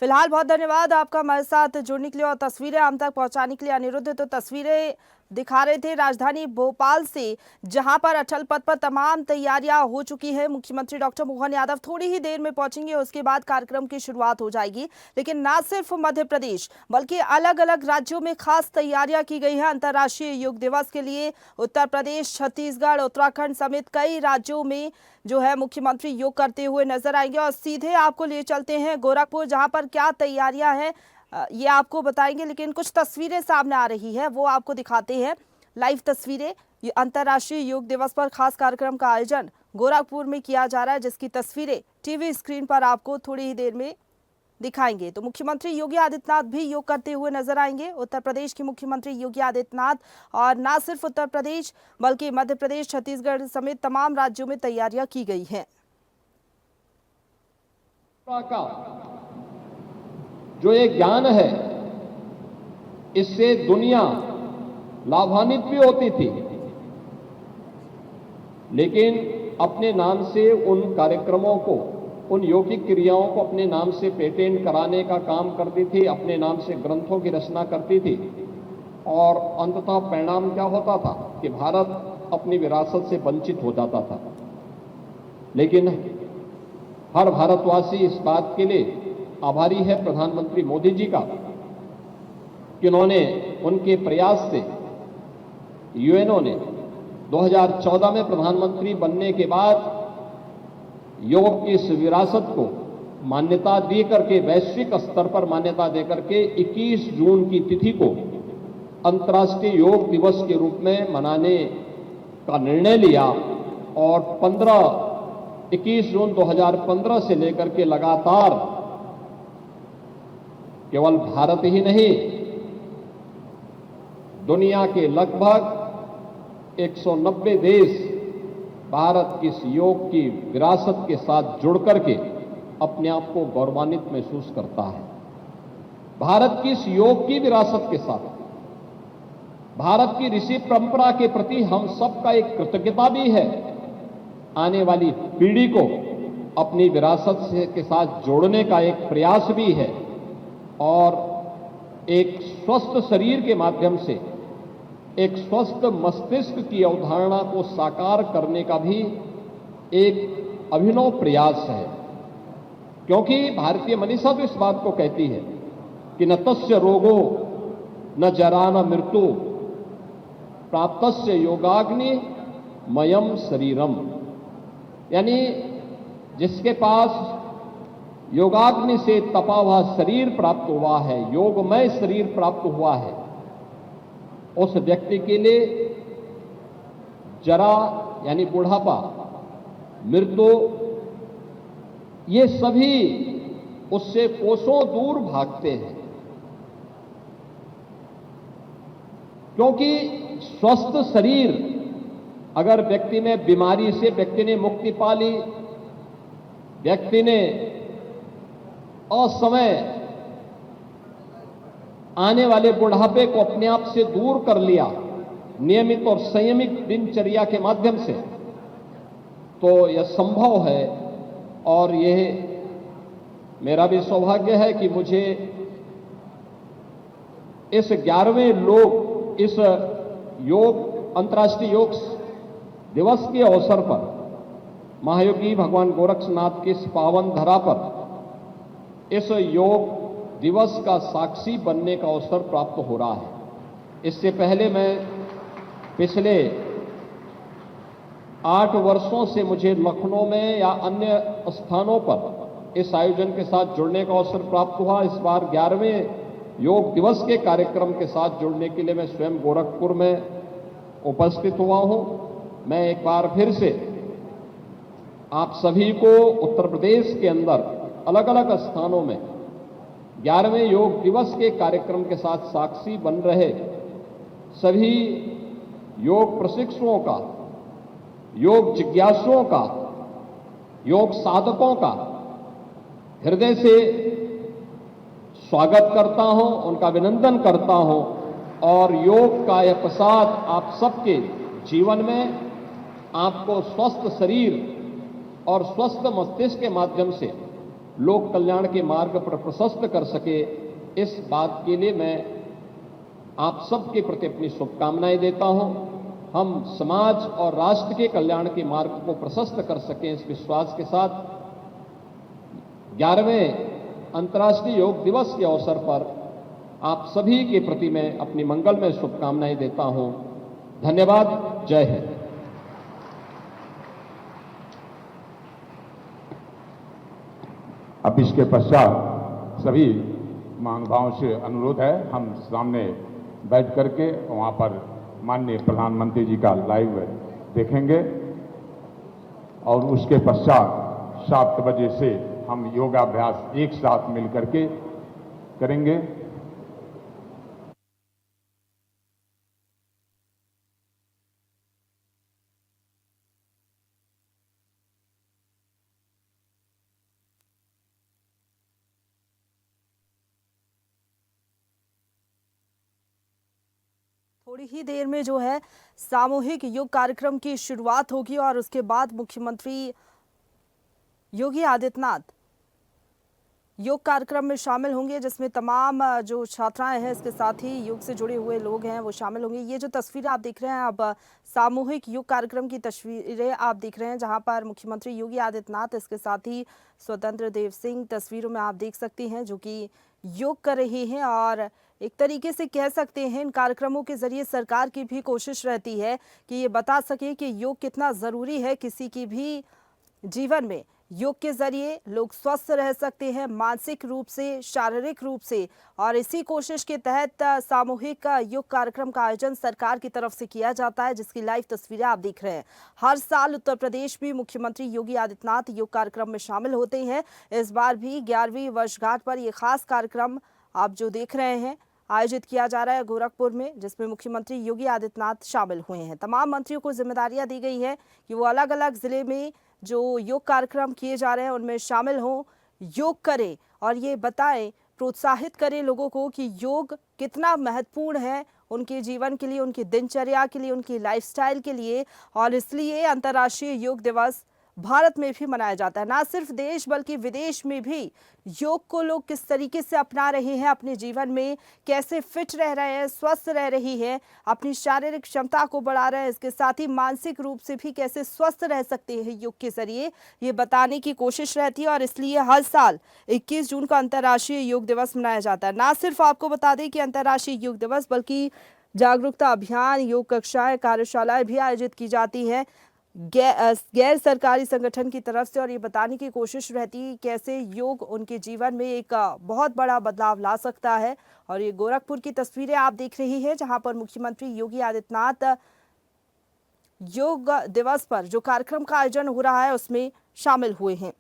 फिलहाल बहुत धन्यवाद आपका हमारे साथ जुड़ने के लिए और तस्वीरें हम तक पहुंचाने के लिए। अनिरुद्ध, तो तस्वीरें दिखा रहे थे राजधानी भोपाल से, जहां पर अटल पथ पर तमाम तैयारियां हो चुकी है। मुख्यमंत्री डॉक्टर मोहन यादव थोड़ी ही देर में पहुंचेंगे, उसके बाद कार्यक्रम की शुरुआत हो जाएगी। लेकिन ना सिर्फ मध्य प्रदेश बल्कि अलग अलग राज्यों में खास तैयारियां की गई हैं अंतर्राष्ट्रीय योग दिवस के लिए। उत्तर प्रदेश, छत्तीसगढ़, उत्तराखंड समेत कई राज्यों में जो है मुख्यमंत्री योग करते हुए नजर आएंगे। और सीधे आपको ले चलते हैं गोरखपुर, जहां पर क्या तैयारियां हैं ये आपको बताएंगे। लेकिन कुछ तस्वीरें सामने आ रही है, वो आपको दिखाते हैं। लाइव तस्वीरें, ये अंतर्राष्ट्रीय योग दिवस पर खास कार्यक्रम का आयोजन गोरखपुर में किया जा रहा है, जिसकी तस्वीरें टीवी स्क्रीन पर आपको थोड़ी ही देर में दिखाएंगे। तो मुख्यमंत्री योगी आदित्यनाथ भी योग करते हुए नजर आएंगे। उत्तर प्रदेश के मुख्यमंत्री योगी आदित्यनाथ, और ना सिर्फ उत्तर प्रदेश बल्कि मध्य प्रदेश, छत्तीसगढ़ समेत तमाम राज्यों में तैयारियां की गई हैं। का जो एक ज्ञान है, इससे दुनिया लाभान्वित भी होती थी, लेकिन अपने नाम से उन कार्यक्रमों को, उन योगिक क्रियाओं को अपने नाम से पेटेंट कराने का काम करती थी, अपने नाम से ग्रंथों की रचना करती थी। और अंततः परिणाम क्या होता था कि भारत अपनी विरासत से वंचित हो जाता था। लेकिन हर भारतवासी इस बात के लिए आभारी है प्रधानमंत्री मोदी जी का कि उन्होंने, उनके प्रयास से यूएनओ ने 2014 में प्रधानमंत्री बनने के बाद योग की इस विरासत को मान्यता दे करके, वैश्विक स्तर पर मान्यता दे करके 21 जून की तिथि को अंतर्राष्ट्रीय योग दिवस के रूप में मनाने का निर्णय लिया। और 21 जून 2015 से लेकर के लगातार केवल भारत ही नहीं, दुनिया के लगभग 190 देश भारत की इस योग की विरासत के साथ जुड़ करके अपने आप को गौरवान्वित महसूस करता है। भारत की इस योग की विरासत के साथ भारत की ऋषि परंपरा के प्रति हम सबका एक कृतज्ञता भी है। आने वाली पीढ़ी को अपनी विरासत से के साथ जोड़ने का एक प्रयास भी है, और एक स्वस्थ शरीर के माध्यम से एक स्वस्थ मस्तिष्क की अवधारणा को साकार करने का भी एक अभिनव प्रयास है। क्योंकि भारतीय मनीषा तो इस बात को कहती है कि न तस्य रोगो न जरा न मृत्यु प्राप्तस्य योगाग्नि मयम शरीरम, यानी जिसके पास योगाग्नि से तपा हुआ शरीर प्राप्त हुआ है, योगमय शरीर प्राप्त हुआ है, उस व्यक्ति के लिए जरा यानी बुढ़ापा, मृत्यु, ये सभी उससे कोसों दूर भागते हैं। क्योंकि स्वस्थ शरीर, अगर व्यक्ति में बीमारी से व्यक्ति ने मुक्ति पा ली, व्यक्ति ने असमय आने वाले बुढ़ापे को अपने आप से दूर कर लिया नियमित और संयमित दिनचर्या के माध्यम से, तो यह संभव है। और यह मेरा भी सौभाग्य है कि मुझे इस 11वें इस अंतर्राष्ट्रीय योग दिवस के अवसर पर महायोगी भगवान गोरक्षनाथ की इस पावन धरा पर इस योग दिवस का साक्षी बनने का अवसर प्राप्त हो रहा है। इससे पहले मैं पिछले 8 वर्षों से मुझे लखनऊ में या अन्य स्थानों पर इस आयोजन के साथ जुड़ने का अवसर प्राप्त हुआ। इस बार 11वें योग दिवस के कार्यक्रम के साथ जुड़ने के लिए मैं स्वयं गोरखपुर में उपस्थित हुआ हूं। मैं एक बार फिर से आप सभी को उत्तर प्रदेश के अंदर अलग अलग स्थानों में 11वें योग दिवस के कार्यक्रम के साथ साक्षी बन रहे सभी योग प्रशिक्षुओं का, योग जिज्ञासुओं का, योग साधकों का हृदय से स्वागत करता हूं, उनका अभिनंदन करता हूं। और योग का यह प्रसाद आप सबके जीवन में आपको स्वस्थ शरीर और स्वस्थ मस्तिष्क के माध्यम से लोक कल्याण के मार्ग पर प्रशस्त कर सके, इस बात के लिए मैं आप सबके प्रति अपनी शुभकामनाएं देता हूं। हम समाज और राष्ट्र के कल्याण के मार्ग को प्रशस्त कर सकें, इस विश्वास के साथ 11वें अंतर्राष्ट्रीय योग दिवस के अवसर पर आप सभी के प्रति मैं अपनी मंगलमय शुभकामनाएं देता हूं। धन्यवाद। जय हिंद। अब इसके पश्चात सभी महानुभावों से अनुरोध है, हम सामने बैठ करके वहां पर माननीय प्रधानमंत्री जी का लाइव देखेंगे और उसके पश्चात 7 बजे से हम योगाभ्यास एक साथ मिल करके करेंगे। थोड़ी ही देर में जो है सामूहिक योग कार्यक्रम की शुरुआत होगी और उसके बाद मुख्यमंत्री योगी आदित्यनाथ योग कार्यक्रम में शामिल होंगे, जिसमें तमाम जो छात्राएं हैं, इसके साथ ही योग से जुड़े हुए लोग हैं, वो शामिल होंगे। ये जो तस्वीरें आप देख रहे हैं, अब सामूहिक योग कार्यक्रम की तस्वीरें आप देख रहे हैं, जहां पर मुख्यमंत्री योगी आदित्यनाथ, इसके साथ ही स्वतंत्र देव सिंह तस्वीरों में आप देख सकते हैं, जो कि योग कर रहे हैं। और एक तरीके से कह सकते हैं इन कार्यक्रमों के जरिए सरकार की भी कोशिश रहती है कि ये बता सके कि योग कितना ज़रूरी है किसी की भी जीवन में। योग के जरिए लोग स्वस्थ रह सकते हैं, मानसिक रूप से, शारीरिक रूप से, और इसी कोशिश के तहत सामूहिक योग कार्यक्रम का आयोजन सरकार की तरफ से किया जाता है, जिसकी लाइव तस्वीरें आप देख रहे हैं। हर साल उत्तर प्रदेश में मुख्यमंत्री योगी आदित्यनाथ योग कार्यक्रम में शामिल होते हैं। इस बार भी 11वीं वर्षगांठ पर यह खास कार्यक्रम आप जो देख रहे हैं आयोजित किया जा रहा है गोरखपुर में, जिसमें मुख्यमंत्री योगी आदित्यनाथ शामिल हुए हैं। तमाम मंत्रियों को जिम्मेदारियां दी गई है कि वो अलग अलग जिले में जो योग कार्यक्रम किए जा रहे हैं उनमें शामिल हों, योग करें और ये बताएं, प्रोत्साहित करें लोगों को कि योग कितना महत्वपूर्ण है उनके जीवन के लिए, उनकी दिनचर्या के लिए, उनकी लाइफस्टाइल के लिए। और इसलिए अंतर्राष्ट्रीय योग दिवस भारत में भी मनाया जाता है। ना सिर्फ देश बल्कि विदेश में भी योग को लोग किस तरीके से अपना रहे हैं, अपने जीवन में कैसे फिट रह रहे हैं, स्वस्थ रह रही है, अपनी शारीरिक क्षमता को बढ़ा रहे हैं, इसके साथ ही मानसिक रूप से भी कैसे स्वस्थ रह सकते हैं योग के जरिए, ये बताने की कोशिश रहती है। और इसलिए हर साल 21 जून को अंतर्राष्ट्रीय योग दिवस मनाया जाता है। ना सिर्फ आपको बता दें कि अंतर्राष्ट्रीय योग दिवस, बल्कि जागरूकता अभियान, योग कक्षाएं, कार्यशालाएं भी आयोजित की जाती है गैर सरकारी संगठन की तरफ से, और ये बताने की कोशिश रहती है कैसे योग उनके जीवन में एक बहुत बड़ा बदलाव ला सकता है। और ये गोरखपुर की तस्वीरें आप देख रही हैं, जहां पर मुख्यमंत्री योगी आदित्यनाथ योग दिवस पर जो कार्यक्रम का आयोजन हो रहा है उसमें शामिल हुए हैं।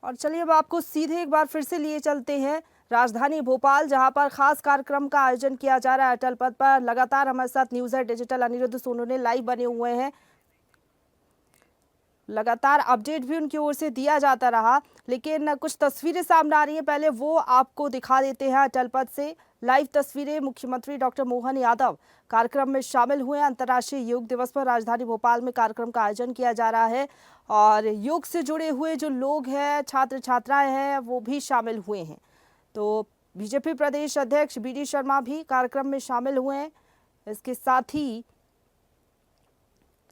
और चलिए अब आपको सीधे एक बार फिर से लिए चलते हैं राजधानी भोपाल, जहां पर खास कार्यक्रम का आयोजन किया जा रहा है अटल पथ पर। लगातार हमारे साथ news at digital Anirudh Sonu ने लाइव बने हुए हैं, लगातार अपडेट भी उनकी ओर से दिया जाता रहा, लेकिन कुछ तस्वीरें सामने आ रही हैं, पहले वो आपको दिखा देते हैं अटल पथ से लाइव तस्वीरें। मुख्यमंत्री डॉक्टर मोहन यादव कार्यक्रम में शामिल हुए। अंतर्राष्ट्रीय योग दिवस पर राजधानी भोपाल में कार्यक्रम का आयोजन किया जा रहा है और योग से जुड़े हुए जो लोग हैं, छात्र छात्राएं हैं, वो भी शामिल हुए हैं। तो बीजेपी प्रदेश अध्यक्ष बीडी शर्मा भी कार्यक्रम में शामिल हुए हैं। इसके साथ ही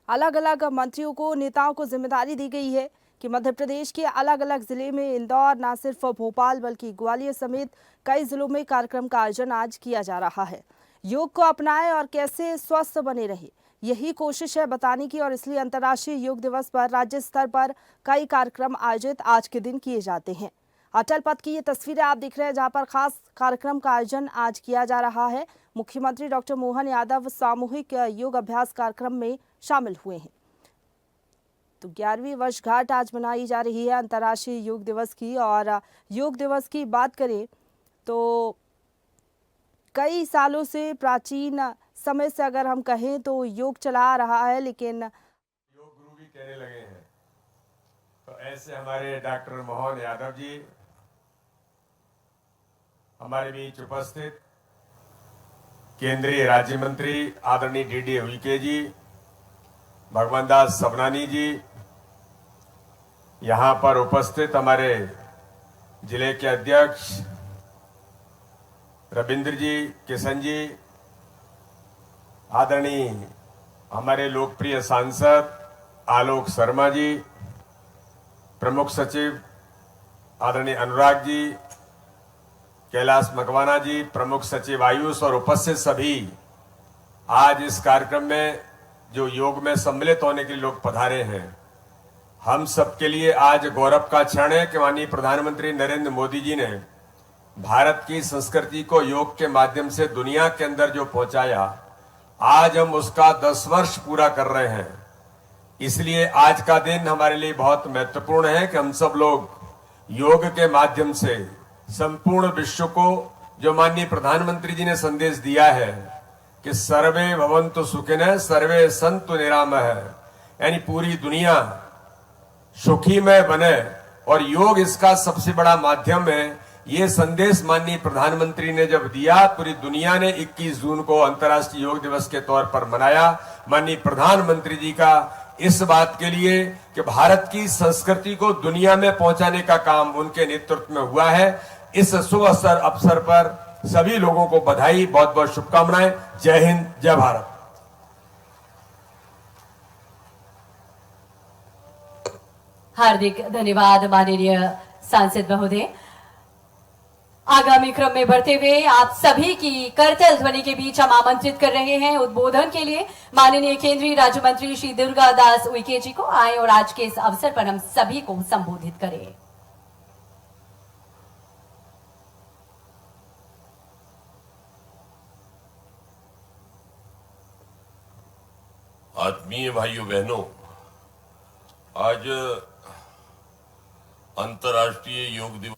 अलग अलग मंत्रियों को, नेताओं को जिम्मेदारी दी गई है कि मध्य प्रदेश के अलग अलग जिले में, इंदौर, ना सिर्फ भोपाल बल्कि ग्वालियर समेत कई जिलों में कार्यक्रम का आयोजन आज किया जा रहा है। योग को अपनाएं और कैसे स्वस्थ बने रहे, यही कोशिश है बताने की। और इसलिए अंतर्राष्ट्रीय योग दिवस पर राज्य स्तर पर कई कार्यक्रम आयोजित आज के दिन किए जाते हैं। अटल पथ की ये तस्वीरें आप दिख रहे हैं, जहां पर खास कार्यक्रम का आयोजन आज किया जा रहा है। मुख्यमंत्री डॉक्टर मोहन यादव सामूहिक योग अभ्यास कार्यक्रम में शामिल हुए हैं। तो 11वीं वर्षगांठ आज मनाई जा रही है अंतर्राष्ट्रीय योग दिवस की। और योग दिवस की बात करें तो कई सालों से, प्राचीन समय से अगर हम कहें तो योग चला आ रहा है, लेकिन योग गुरु भी कहने लगे हैं। तो ऐसे हमारे डॉक्टर मोहन यादव जी हमारे बीच उपस्थित, केंद्रीय राज्य मंत्री आदरणीय डीडी उइके जी, भगवान दास सबनानी जी, यहाँ पर उपस्थित हमारे जिले के अध्यक्ष रविंद्र जी, किशन जी, आदरणीय हमारे लोकप्रिय सांसद आलोक शर्मा जी, प्रमुख सचिव आदरणीय अनुराग जी, कैलाश मकवाना जी, प्रमुख सचिव आयुष और उपस्थित सभी आज इस कार्यक्रम में जो योग में सम्मिलित होने के लिए लोग पधारे हैं, हम सबके लिए आज गौरव का क्षण है कि माननीय प्रधानमंत्री नरेंद्र मोदी जी ने भारत की संस्कृति को योग के माध्यम से दुनिया के अंदर जो पहुंचाया, आज हम उसका 10 वर्ष पूरा कर रहे हैं। इसलिए आज का दिन हमारे लिए बहुत महत्वपूर्ण है कि हम सब लोग योग के माध्यम से संपूर्ण विश्व को जो माननीय प्रधानमंत्री जी ने संदेश दिया है कि सर्वे भवन्तु सुखिनः सर्वे सन्तु निरामः, यानी पूरी दुनिया सुखी में बने और योग इसका सबसे बड़ा माध्यम है। ये संदेश माननीय प्रधानमंत्री ने जब दिया, पूरी दुनिया ने 21 जून को अंतर्राष्ट्रीय योग दिवस के तौर पर मनाया। माननीय प्रधानमंत्री जी का इस बात के लिए कि भारत की संस्कृति को दुनिया में पहुंचाने का काम उनके नेतृत्व में हुआ है। इस शुभ अवसर पर सभी लोगों को बधाई, बहुत बहुत शुभकामनाएं। जय हिंद, जय भारत। हार्दिक धन्यवाद माननीय सांसद महोदय। आगामी क्रम में बढ़ते हुए आप सभी की करतल ध्वनि के बीच हम आमंत्रित कर रहे हैं उद्बोधन के लिए माननीय केंद्रीय राज्य मंत्री श्री दुर्गा दास उइके जी को। आए और आज के इस अवसर पर हम सभी को संबोधित करें। आत्मीय भाइयों बहनों, आज अंतर्राष्ट्रीय योग दिवस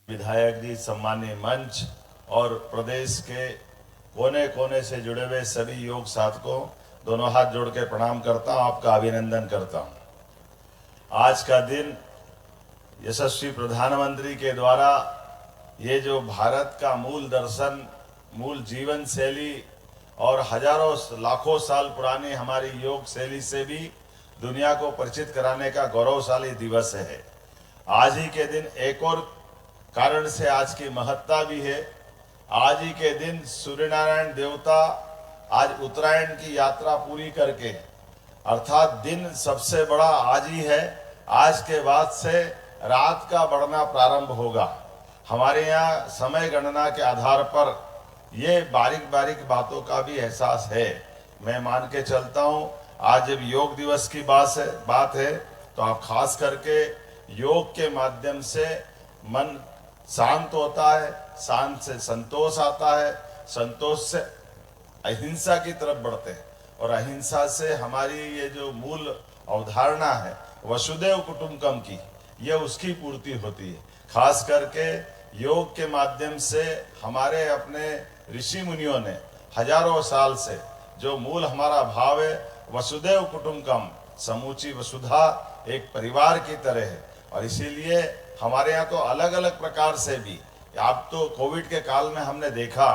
विधायक जी, सम्मानीय मंच और प्रदेश के कोने कोने से जुड़े हुए सभी योग साधकों, दोनों हाथ जोड़ के प्रणाम करता हूं, आपका अभिनंदन करता हूं। आज का दिन यशस्वी प्रधानमंत्री के द्वारा ये जो भारत का मूल दर्शन, मूल जीवन शैली और हजारों लाखों साल पुरानी हमारी योग शैली से भी दुनिया को परिचित कराने का गौरवशाली दिवस है। आज ही के दिन एक और कारण से आज की महत्ता भी है। आज ही के दिन सूर्य नारायण देवता आज उत्तरायण की यात्रा पूरी करके, अर्थात दिन सबसे बड़ा आज ही है। आज के बाद से रात का बढ़ना प्रारंभ होगा। हमारे यहाँ समय गणना के आधार पर ये बारीक बारीक बातों का भी एहसास है। मैं मान के चलता हूँ आज जब योग दिवस की बात है तो आप खास करके योग के माध्यम से मन शांत होता है, शांत से संतोष आता है, संतोष से अहिंसा की तरफ बढ़ते हैं और अहिंसा से हमारी ये जो मूल अवधारणा है वसुदेव कुटुंबकम की, ये उसकी पूर्ति होती है। खास करके योग के माध्यम से हमारे अपने ऋषि मुनियों ने हजारों साल से जो मूल हमारा भाव है वसुदेव कुटुंबकम, समूची वसुधा एक परिवार की तरह है। और इसीलिए हमारे यहाँ तो अलग अलग प्रकार से भी, आप तो कोविड के काल में हमने देखा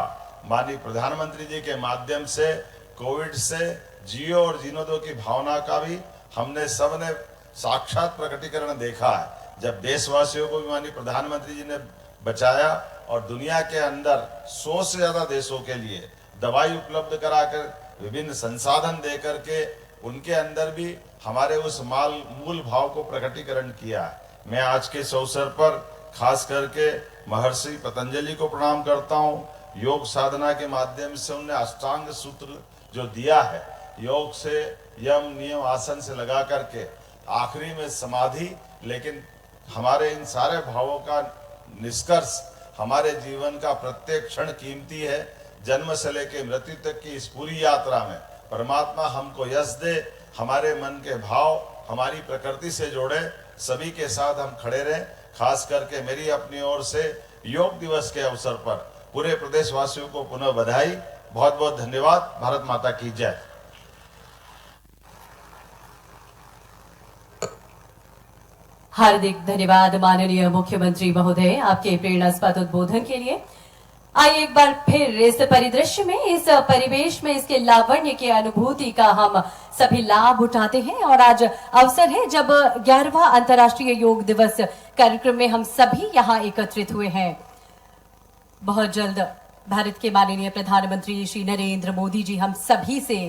माननीय प्रधानमंत्री जी के माध्यम से कोविड से जियो और जीनो दो की भावना का भी हमने सबने साक्षात प्रकटीकरण देखा है। जब देशवासियों को भी माननीय प्रधानमंत्री जी ने बचाया और दुनिया के अंदर 100 से ज्यादा देशों के लिए दवाई उपलब्ध कराकर, विभिन्न संसाधन दे करके उनके अंदर भी हमारे उस मूल भाव को प्रकटीकरण किया है। मैं आज के इस अवसर पर खास करके महर्षि पतंजलि को प्रणाम करता हूँ। योग साधना के माध्यम से उन्होंने अष्टांग सूत्र जो दिया है, योग से यम नियम आसन से लगा करके आखिरी में समाधि, लेकिन हमारे इन सारे भावों का निष्कर्ष हमारे जीवन का प्रत्येक क्षण कीमती है। जन्म से लेकर मृत्यु तक की इस पूरी यात्रा में परमात्मा हमको यश दे, हमारे मन के भाव हमारी प्रकृति से जोड़े, सभी के साथ हम खड़े रहें। खास करके मेरी अपनी ओर से योग दिवस के अवसर पर पूरे प्रदेशवासियों को पुनः बधाई, बहुत बहुत धन्यवाद। भारत माता की जय। हार्दिक धन्यवाद माननीय मुख्यमंत्री महोदय आपके प्रेरणास्पद उद्बोधन के लिए। आइए एक बार फिर इस परिदृश्य में, इस परिवेश में, इसके लावण्य की अनुभूति का हम सभी लाभ उठाते हैं। और आज अवसर है जब 11वां अंतर्राष्ट्रीय योग दिवस कार्यक्रम में हम सभी यहाँ एकत्रित हुए हैं। बहुत जल्द भारत के माननीय प्रधानमंत्री श्री नरेंद्र मोदी जी हम सभी से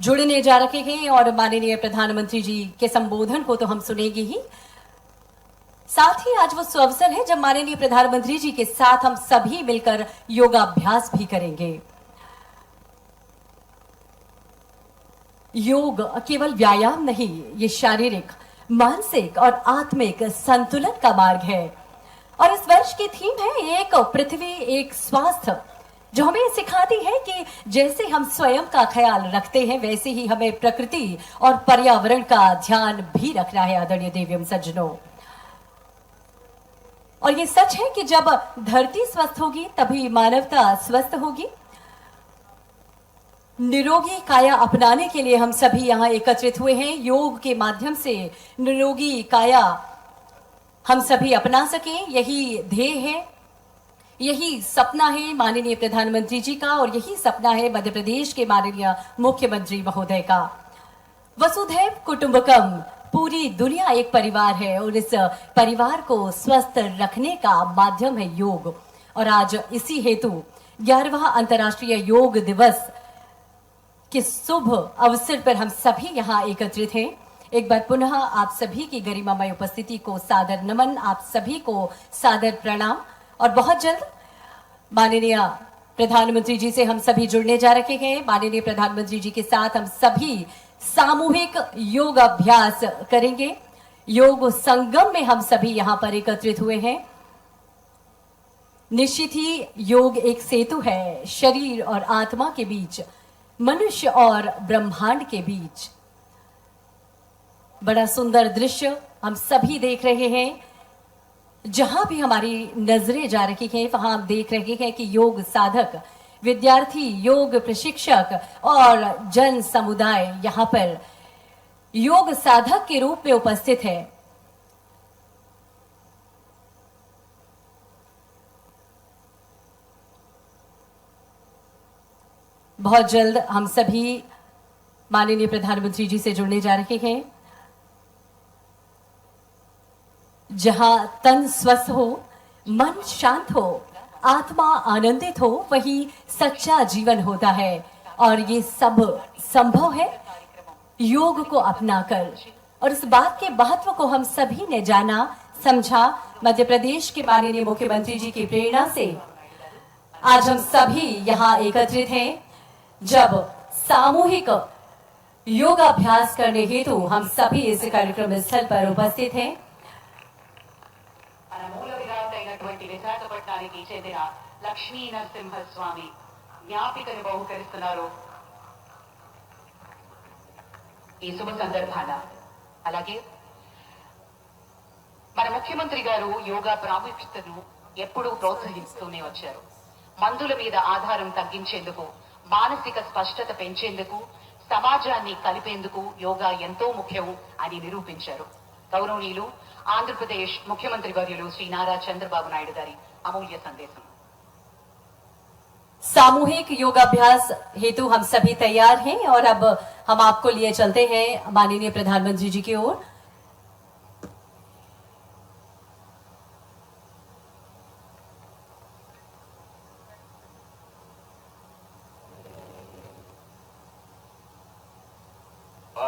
जुड़ने जा रहे हैं और माननीय प्रधानमंत्री जी के संबोधन को तो हम सुनेंगे ही, साथ ही आज वो सुअवसर है जब माननीय प्रधानमंत्री जी के साथ हम सभी मिलकर योगाभ्यास भी करेंगे। योग केवल व्यायाम नहीं, ये शारीरिक, मानसिक और आत्मिक संतुलन का मार्ग है। और इस वर्ष की थीम है एक पृथ्वी एक स्वास्थ्य, जो हमें सिखाती है कि जैसे हम स्वयं का ख्याल रखते हैं वैसे ही हमें प्रकृति और पर्यावरण का ध्यान भी रखना है। आदरणीय देवियम सज्जनों, और ये सच है कि जब धरती स्वस्थ होगी तभी मानवता स्वस्थ होगी। निरोगी काया अपनाने के लिए हम सभी यहाँ एकत्रित हुए हैं। योग के माध्यम से निरोगी काया हम सभी अपना सकें, यही ध्येय है, यही सपना है माननीय प्रधानमंत्री जी का, और यही सपना है मध्य प्रदेश के माननीय मुख्यमंत्री महोदय का। वसुधैव कुटुंबकम, पूरी दुनिया एक परिवार है और इस परिवार को स्वस्थ रखने का माध्यम है योग। और आज इसी हेतु 11वां अंतर्राष्ट्रीय योग दिवस के शुभ अवसर पर हम सभी यहाँ एकत्रित हैं। एक बार पुनः आप सभी की गरिमामय उपस्थिति को सादर नमन, आप सभी को सादर प्रणाम। और बहुत जल्द माननीय प्रधानमंत्री जी से हम सभी जुड़ने जा रहे हैं। माननीय प्रधानमंत्री जी के साथ हम सभी सामूहिक योग अभ्यास करेंगे। योग संगम में हम सभी यहाँ पर एकत्रित हुए हैं। निश्चित ही योग एक सेतु है शरीर और आत्मा के बीच, मनुष्य और ब्रह्मांड के बीच। बड़ा सुंदर दृश्य हम सभी देख रहे हैं। जहां भी हमारी नजरें जा रही हैं वहां हम देख रहे हैं कि योग साधक, विद्यार्थी, योग प्रशिक्षक और जन समुदाय यहां पर योग साधक के रूप में उपस्थित है। बहुत जल्द हम सभी माननीय प्रधानमंत्री जी से जुड़ने जा रहे हैं। जहां तन स्वस्थ हो, मन शांत हो, आत्मा आनंदित हो, वही सच्चा जीवन होता है। और ये सब संभव है योग को अपनाकर। और इस बात के महत्व को हम सभी ने जाना, समझा। मध्य प्रदेश के माननीय मुख्यमंत्री जी की प्रेरणा से आज हम सभी यहाँ एकत्रित हैं। जब सामूहिक योगाभ्यास करने हेतु हम सभी इस कार्यक्रम स्थल पर उपस्थित हैं। విశాఖపట్నానికి చెందిన లక్ష్మీ నరసింహస్వామి జ్ఞాపికను బహుకరిస్తున్నారు ఈ శుభ సందర్భాన. అలాగే మన ముఖ్యమంత్రి గారు యోగా ప్రాముఖ్యతను ఎప్పుడూ ప్రోత్సహిస్తూనే వచ్చారు. మందుల మీద ఆధారం తగ్గించేందుకు, మానసిక స్పష్టత పెంచేందుకు, సమాజాన్ని కలిపేందుకు యోగా ఎంతో ముఖ్యం అని నిరూపించారు. గౌరవనీయులు आंध्र मुख्यमंत्री वर्युलु श्री नारा चंद्रबाबु नायडू गारी अमूल्य संदेशम। सामूहिक योगाभ्यास हेतु हम सभी तैयार हैं और अब हम आपको लिए चलते हैं माननीय प्रधानमंत्री जी की ओर।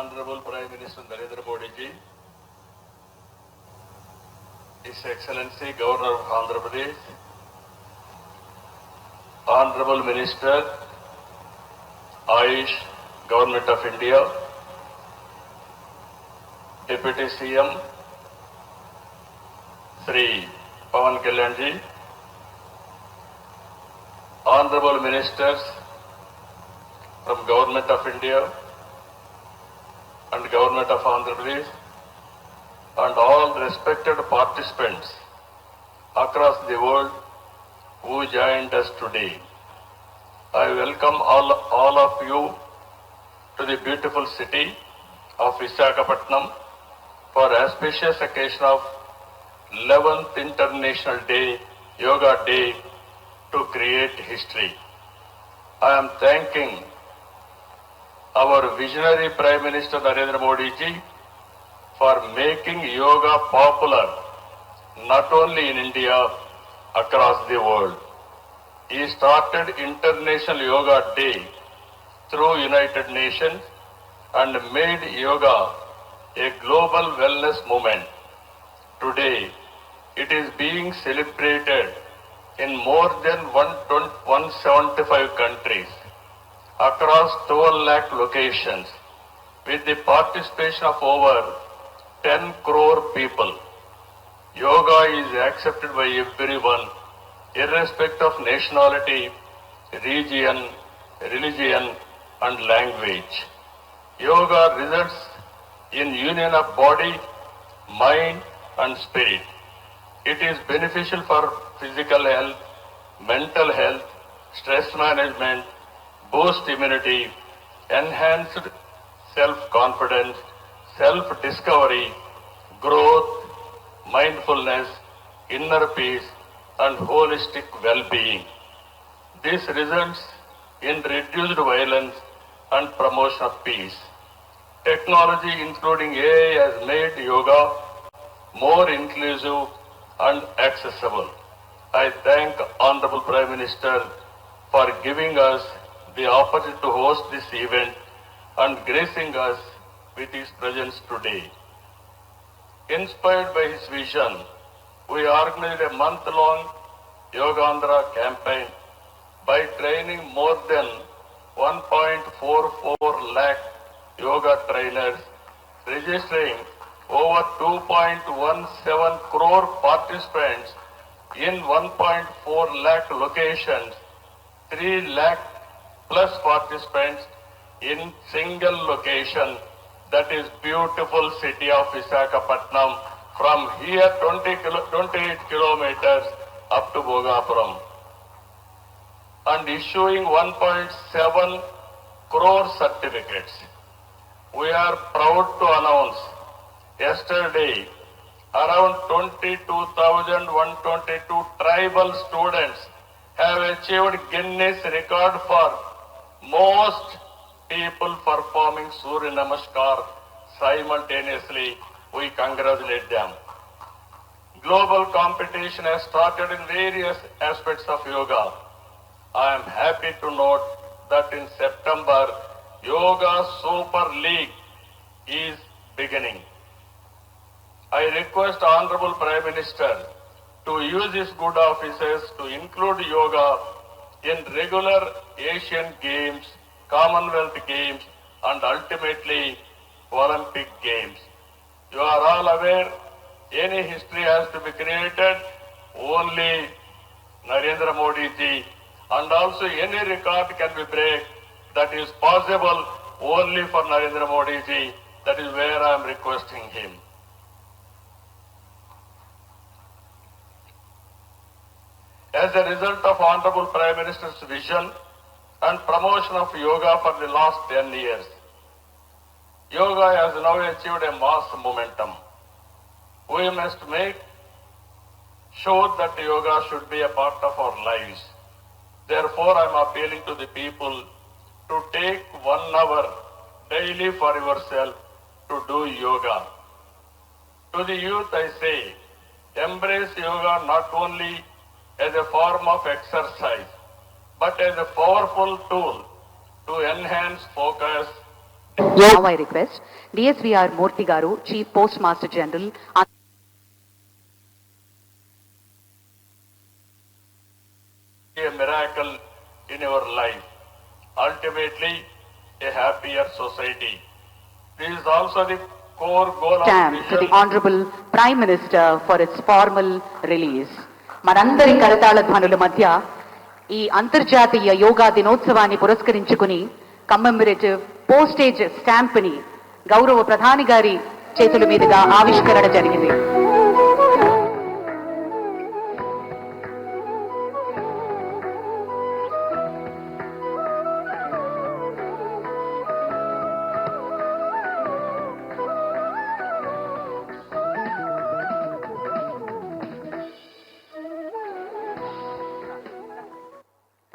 Honourable prime minister Narendra Modi ji, His Excellency Governor of Andhra Pradesh, Honorable Minister, Ayush, Government of India, Deputy CM, Sri Pawan Kalyan ji, Honorable Ministers from Government of India and Government of Andhra Pradesh, and all respected participants across the world who joined us today. I welcome all of you to the beautiful city of Visakhapatnam for auspicious occasion of 11th International Day, Yoga Day, to create history. I am thanking our visionary Prime Minister Narendra Modi ji for making yoga popular not only in India, across the world. He started International Yoga Day through United Nations and made yoga a global wellness movement. Today, it is being celebrated in more than 175 countries across 12 lakh locations with the participation of over 10 crore people. Yoga is accepted by everyone, irrespective of nationality, region, religion, and language. Yoga results in union of body, mind, and spirit. It is beneficial for physical health, mental health, stress management, boost immunity, enhanced self-confidence, self-discovery, growth, mindfulness, inner peace, and holistic well-being. This results in reduced violence and promotion of peace. Technology, including AI, has made yoga more inclusive and accessible. I thank Honorable Prime Minister for giving us the opportunity to host this event and gracing us with his presence today. Inspired by his vision, we organized a month-long Yogandhra campaign by training more than 1.44 lakh yoga trainers, registering over 2.17 crore participants in 1.4 lakh locations, 3 lakh plus participants in single location, that is beautiful city of Visakhapatnam, from here 28 kilometers up to Bhogapuram, and issuing 1.7 crore certificates. We are proud to announce yesterday around 22,122 tribal students have achieved Guinness record for most people performing Surya Namaskar simultaneously. We congratulate them. Global competition has started in various aspects of yoga. I am happy to note that in September, Yoga Super League is beginning. I request Honorable Prime Minister to use his good offices to include yoga in regular Asian Games, Commonwealth Games, and ultimately Olympic Games. You are all aware, any history has to be created, only Narendra Modi ji, and also any record can be break that is possible only for Narendra Modi ji. That is where I am requesting him. As a result of Honorable Prime Minister's vision and promotion of yoga for the last 10 years, yoga has now achieved a mass momentum. We must make sure that yoga should be a part of our lives. Therefore, I am appealing to the people to take 1 hour daily for yourself to do yoga. To the youth, I say, embrace yoga not only as a form of exercise, but as a powerful tool to enhance focus. Now I request DSVR Murthy Garu, Chief Postmaster General. A miracle in your life, ultimately a happier society. This is also the core goal of Stamp to the vision. Honorable Prime Minister for its formal release. మనందరి కరతాళ ధ్వనుల మధ్య ఈ అంతర్జాతీయ యోగా దినోత్సవాన్ని పురస్కరించుకుని కమ్మెమరేటివ్ postage stamp ని గౌరవ ప్రధాని గారి చేతుల మీదుగా ఆవిష్కరణ జరిగింది.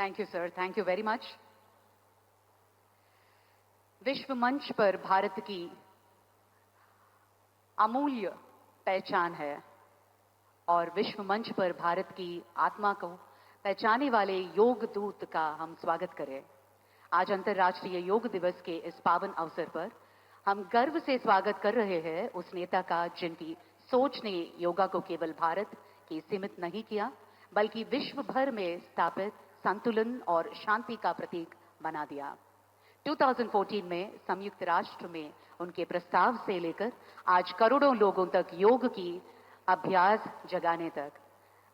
Thank you sir, thank you very much. विश्व मंच पर भारत की अमूल्य पहचान है और विश्व मंच पर भारत की आत्मा को पहचाने वाले योग दूत का हम स्वागत करें। आज अंतर्राष्ट्रीय योग दिवस के इस पावन अवसर पर हम गर्व से स्वागत कर रहे हैं उस नेता का जिनकी सोच ने योगा को केवल भारत के सीमित नहीं किया, बल्कि विश्व भर में स्थापित संतुलन और शांति का प्रतीक बना दिया। 2014 में संयुक्त राष्ट्र में उनके प्रस्ताव से लेकर आज करोड़ों लोगों तक योग की अभ्यास जगाने तक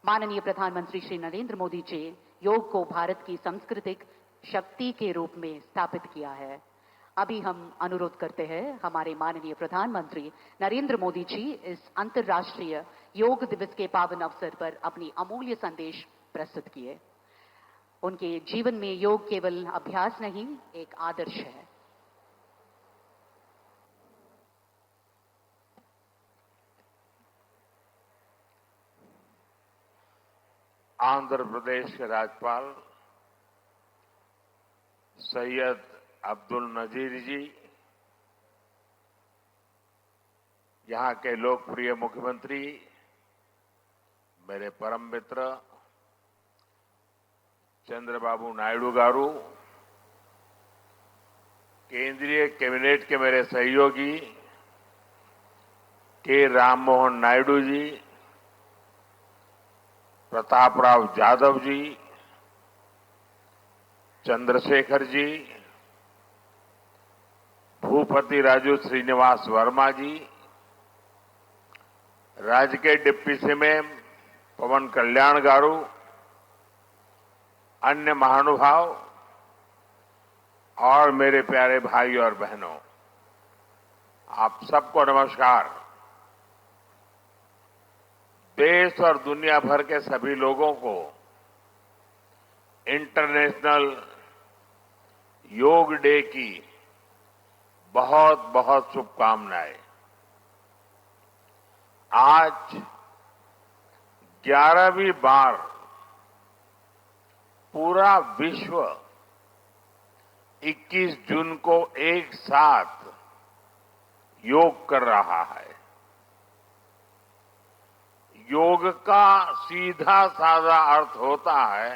माननीय प्रधानमंत्री श्री नरेंद्र मोदी जी योग को भारत की सांस्कृतिक शक्ति के रूप में स्थापित किया है। अभी हम अनुरोध करते हैं हमारे माननीय प्रधानमंत्री नरेंद्र मोदी जी इस अंतर्राष्ट्रीय योग दिवस के पावन अवसर पर अपनी अमूल्य संदेश प्रस्तुत किए। उनके जीवन में योग केवल अभ्यास नहीं, एक आदर्श है। आंध्र प्रदेश के राज्यपाल सैयद अब्दुल नजीर जी, यहां के लोकप्रिय मुख्यमंत्री मेरे परम मित्र चंद्रबाबू नायडू गारू, केंद्रीय कैबिनेट के मेरे सहयोगी के राम मोहन नायडू जी, प्रताप राव जाधव जी, चंद्रशेखर जी, भूपति राजू श्रीनिवास वर्मा जी, राज्य के डिप्टी सीएम पवन कल्याण गारू, अन्य महानुभाव और मेरे प्यारे भाई और बहनों, आप सबको नमस्कार। देश और दुनिया भर के सभी लोगों को इंटरनेशनल योग डे की बहुत बहुत शुभकामनाएं। आज 11वीं बार पूरा विश्व 21 जून को एक साथ योग कर रहा है। योग का सीधा साधा अर्थ होता है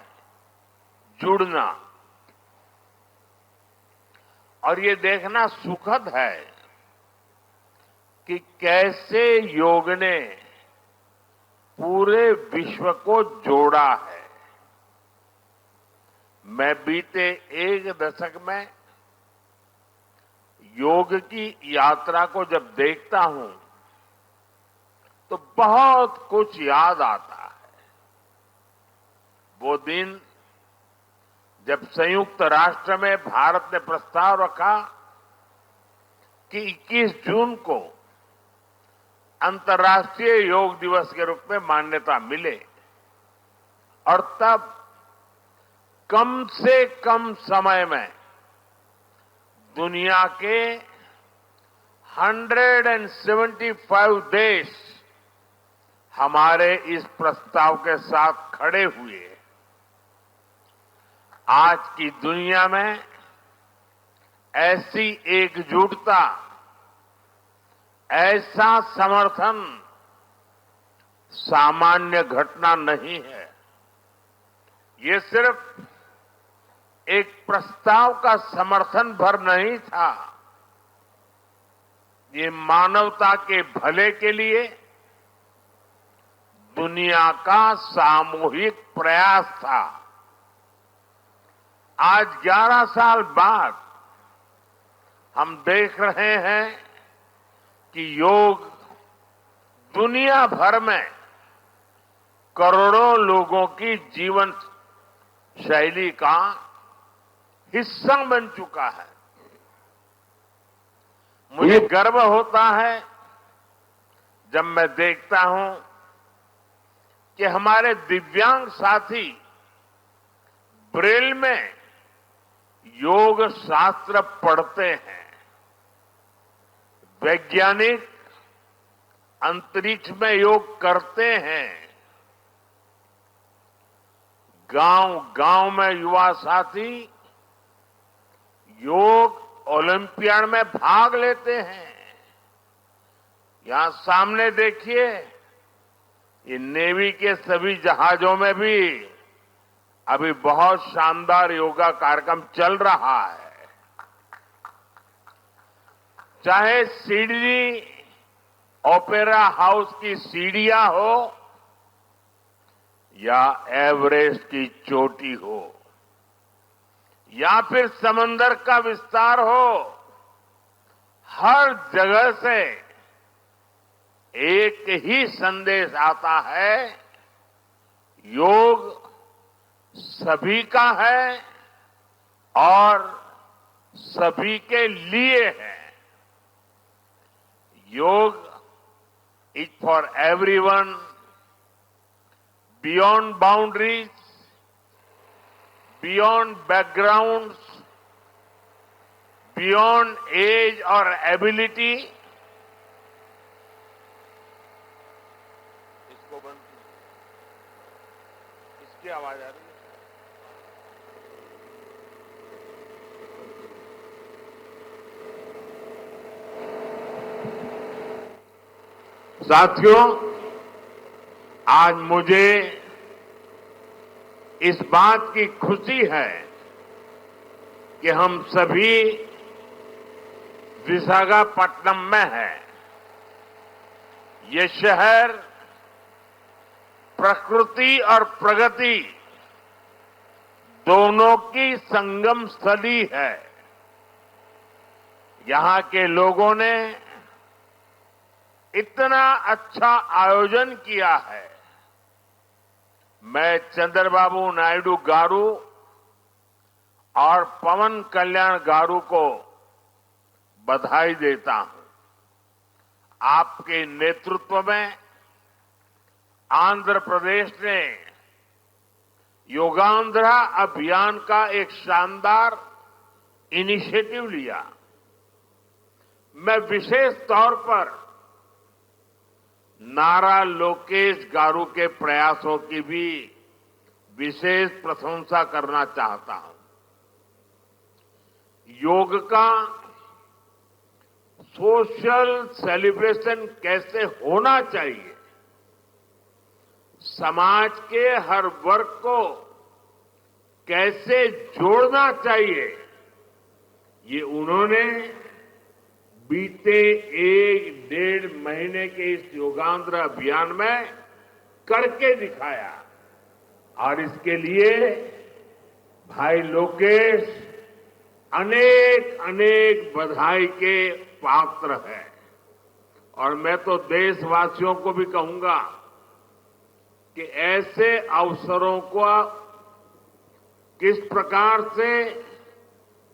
जुड़ना, और ये देखना सुखद है कि कैसे योग ने पूरे विश्व को जोड़ा है। मैं बीते एक दशक में योग की यात्रा को जब देखता हूं तो बहुत कुछ याद आता है। वो दिन जब संयुक्त राष्ट्र में भारत ने प्रस्ताव रखा कि 21 जून को अंतर्राष्ट्रीय योग दिवस के रूप में मान्यता मिले, और तब कम से कम समय में दुनिया के 175 देश हमारे इस प्रस्ताव के साथ खड़े हुए। आज की दुनिया में ऐसी एकजुटता, ऐसा समर्थन सामान्य घटना नहीं है। ये सिर्फ एक प्रस्ताव का समर्थन भर नहीं था, ये मानवता के भले के लिए दुनिया का सामूहिक प्रयास था। आज 11 साल बाद हम देख रहे हैं कि योग दुनिया भर में करोड़ों लोगों की जीवन शैली का हिस्सा बन चुका है। मुझे गर्व होता है जब मैं देखता हूं कि हमारे दिव्यांग साथी ब्रेल में योग शास्त्र पढ़ते हैं। वैज्ञानिक अंतरिक्ष में योग करते हैं। गांव-गांव में युवा साथी योग ओलंपियाड में भाग लेते हैं। यहां सामने देखिए, ये नेवी के सभी जहाजों में भी अभी बहुत शानदार योगा कार्यक्रम चल रहा है। चाहे सिडनी ओपेरा हाउस की सीढ़ियां हो या एवरेस्ट की चोटी हो या फिर समंदर का विस्तार हो, हर जगह से एक ही संदेश आता है, योग सभी का है और सभी के लिए है। Yoga is for everyone, beyond boundaries, beyond backgrounds, beyond age और एबिलिटी। इसको बंद, इसकी आवाज आ रही है। साथियों, आज मुझे इस बात की खुशी है कि हम सभी विशाखापट्टनम में हैं। ये शहर प्रकृति और प्रगति दोनों की संगम स्थली है। यहां के लोगों ने इतना अच्छा आयोजन किया है। मैं चंद्रबाबू नायडू गारू और पवन कल्याण गारू को बधाई देता हूं। आपके नेतृत्व में आंध्र प्रदेश ने योगांध्रा अभियान का एक शानदार इनिशिएटिव लिया। मैं विशेष तौर पर नारा लोकेश गारू के प्रयासों की भी विशेष प्रशंसा करना चाहता हूं। योग का सोशल सेलिब्रेशन कैसे होना चाहिए, समाज के हर वर्ग को कैसे जोड़ना चाहिए, ये उन्होंने बीते 1-1.5 महीने के इस योगांध्रा अभियान में करके दिखाया। और इसके लिए भाई लोकेश अनेक अनेक बधाई के पात्र है। और मैं तो देशवासियों को भी कहूंगा कि ऐसे अवसरों को किस प्रकार से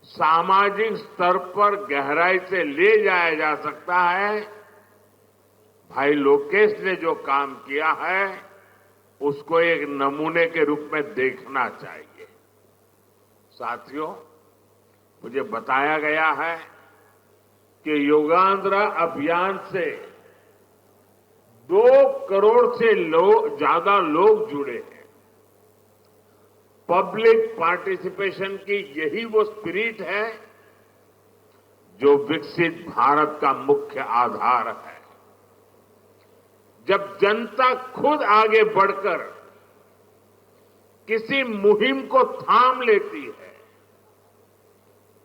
सामाजिक स्तर पर गहराई से ले जाया जा सकता है, भाई लोकेश ने जो काम किया है उसको एक नमूने के रूप में देखना चाहिए। साथियों, मुझे बताया गया है कि योगांध्रा अभियान से 2 करोड़ से ज्यादा लोग जुड़े हैं। पब्लिक पार्टिसिपेशन की यही वो स्पिरिट है जो विकसित भारत का मुख्य आधार है। जब जनता खुद आगे बढ़कर किसी मुहिम को थाम लेती है,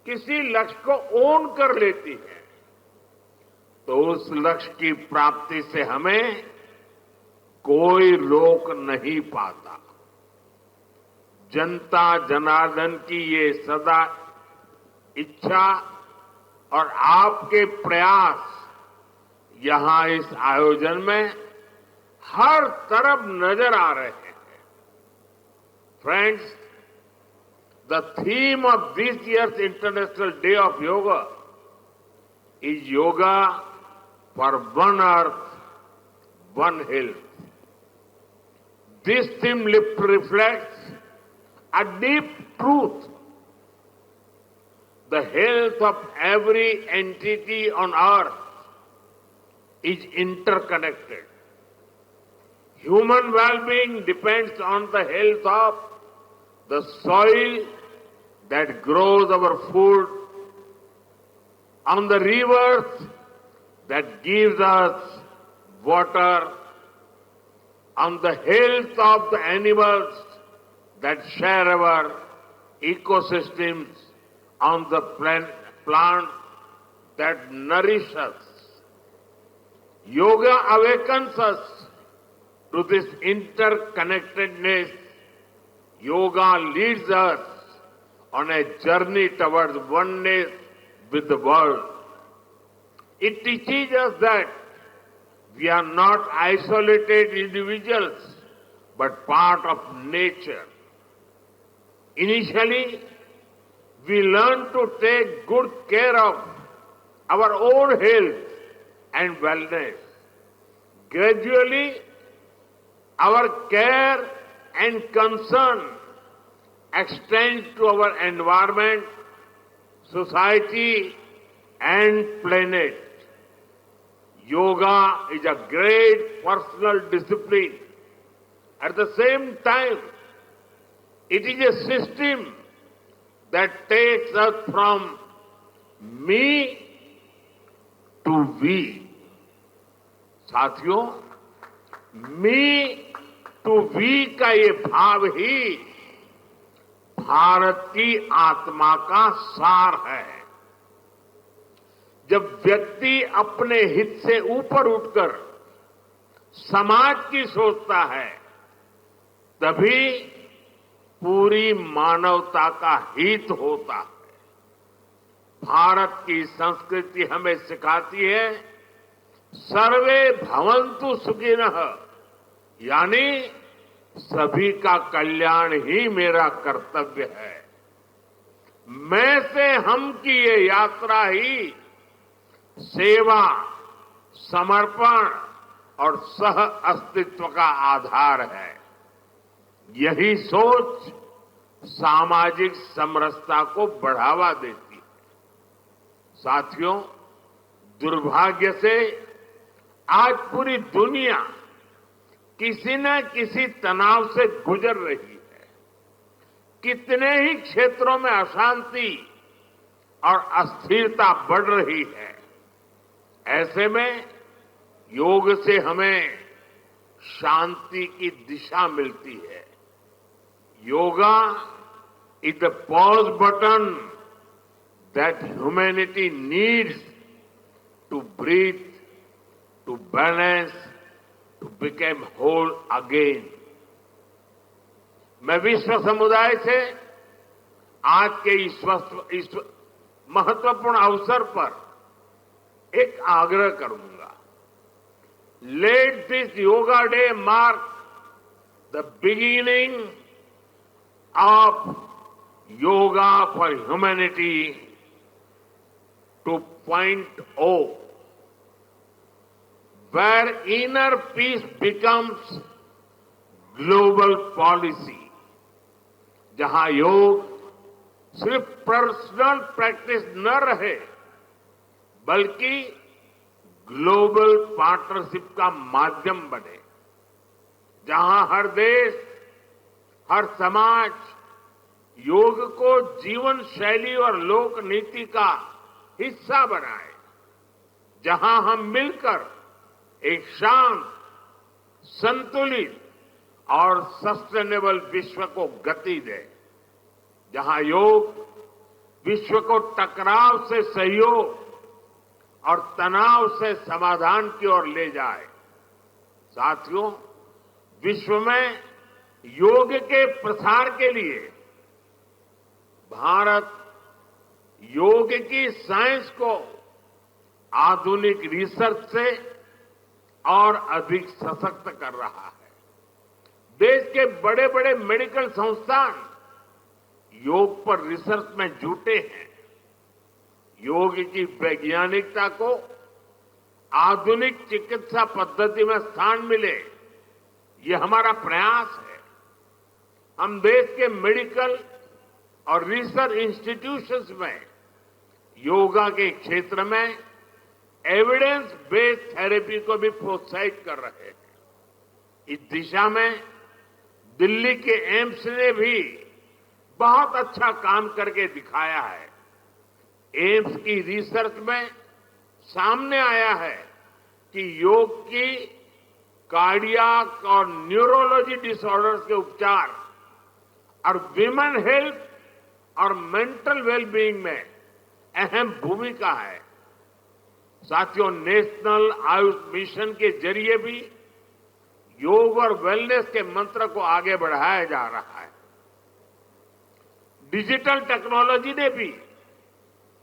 किसी लक्ष्य को ओन कर लेती है, तो उस लक्ष्य की प्राप्ति से हमें कोई रोक नहीं पाता। जनता जनार्दन की ये सदा इच्छा और आपके प्रयास यहां इस आयोजन में हर तरफ नजर आ रहे हैं। Friends, the theme of this years international day of yoga is yoga for one earth, one health. This theme reflects a deep truth. The health of every entity on earth is interconnected. Human well-being depends on the health of the soil that grows our food, on the rivers that gives us water, on the health of the animals that share our ecosystems, on the plants that nourish us. Yoga awakens us to this interconnectedness. Yoga leads us on a journey towards oneness with the world. It teaches us that we are not isolated individuals, but part of nature. Initially, we learn to take good care of our own health and wellness. Gradually, our care and concern extends to our environment, society, and planet. Yoga is a great personal discipline. At the same time, it is a system that takes us from me to we. साथियों, मी to we का ये भाव ही भारत की आत्मा का सार है। जब व्यक्ति अपने हित से ऊपर उठकर समाज की सोचता है, तभी पूरी मानवता का हित होता है। भारत की संस्कृति हमें सिखाती है सर्वे भवन्तु सुखिनः, यानी सभी का कल्याण ही मेरा कर्तव्य है। मैं से हम की ये यात्रा ही सेवा, समर्पण और सह अस्तित्व का आधार है। यही सोच सामाजिक समरसता को बढ़ावा देती है। साथियों, दुर्भाग्य से आज पूरी दुनिया किसी न किसी तनाव से गुजर रही है। कितने ही क्षेत्रों में अशांति और अस्थिरता बढ़ रही है। ऐसे में योग से हमें शांति की दिशा मिलती है। Yoga is the pause button that humanity needs to breathe, to balance, to become whole again. मैं विश्व समुदाय से आज के इस महत्वपूर्ण अवसर पर एक आग्रह करूंगा। Let this Yoga Day mark the beginning of Yoga for Humanity 2.0, where inner peace becomes global policy, जहां योग सिर्फ पर्सनल प्रैक्टिस न रहे, बल्कि ग्लोबल पार्टनरशिप का माध्यम बने, जहां हर देश, हर समाज योग को जीवन शैली और लोक नीति का हिस्सा बनाए, जहां हम मिलकर एक शांत, संतुलित और सस्टेनेबल विश्व को गति दें, जहां योग विश्व को टकराव से सहयोग और तनाव से समाधान की ओर ले जाए। साथियों, विश्व में योग के प्रसार के लिए भारत योग की साइंस को आधुनिक रिसर्च से और अधिक सशक्त कर रहा है। देश के बड़े बड़े मेडिकल संस्थान योग पर रिसर्च में जुटे हैं। योग की वैज्ञानिकता को आधुनिक चिकित्सा पद्धति में स्थान मिले, ये हमारा प्रयास है। हम देश के मेडिकल और रिसर्च इंस्टीट्यूशंस में योगा के क्षेत्र में एविडेंस बेस्ड थेरेपी को भी प्रोत्साहित कर रहे हैं। इस दिशा में दिल्ली के एम्स ने भी बहुत अच्छा काम करके दिखाया है। एम्स की रिसर्च में सामने आया है कि योग की कार्डियक और न्यूरोलॉजी डिसऑर्डर्स के उपचार और विमेन हेल्थ और मेंटल वेलबीइंग में अहम भूमिका है। साथियों, नेशनल आयुष मिशन के जरिए भी योग और वेलनेस के मंत्र को आगे बढ़ाया जा रहा है। डिजिटल टेक्नोलॉजी ने भी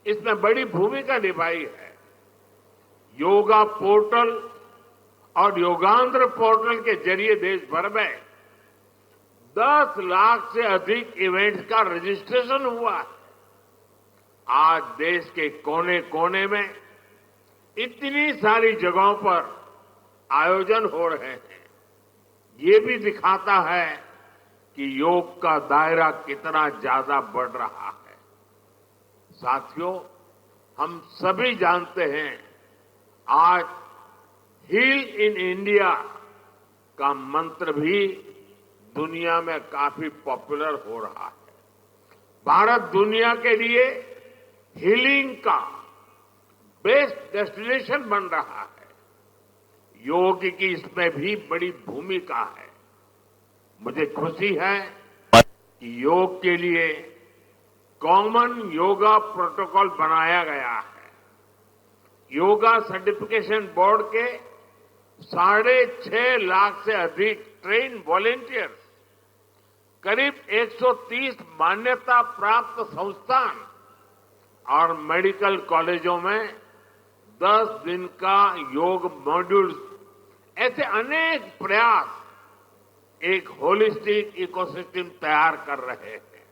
इसमें बड़ी भूमिका निभाई है। योगा पोर्टल और योगांध्र पोर्टल के जरिए देश भर में 10 लाख से अधिक इवेंट्स का रजिस्ट्रेशन हुआ है। आज देश के कोने कोने में इतनी सारी जगहों पर आयोजन हो रहे हैं। ये भी दिखाता है कि योग का दायरा कितना ज्यादा बढ़ रहा है। साथियों, हम सभी जानते हैं आज हील इन इंडिया का मंत्र भी दुनिया में काफी पॉपुलर हो रहा है। भारत दुनिया के लिए हीलिंग का बेस्ट डेस्टिनेशन बन रहा है। योग की इसमें भी बड़ी भूमिका है। मुझे खुशी है कि योग के लिए कॉमन योगा प्रोटोकॉल बनाया गया है। योगा सर्टिफिकेशन बोर्ड के 6.5 लाख से अधिक ट्रेन वॉलेंटियर्स, करीब 130 मान्यता प्राप्त संस्थान और मेडिकल कॉलेजों में 10 दिन का योग मॉड्यूल्स, ऐसे अनेक प्रयास एक होलिस्टिक इकोसिस्टम तैयार कर रहे हैं।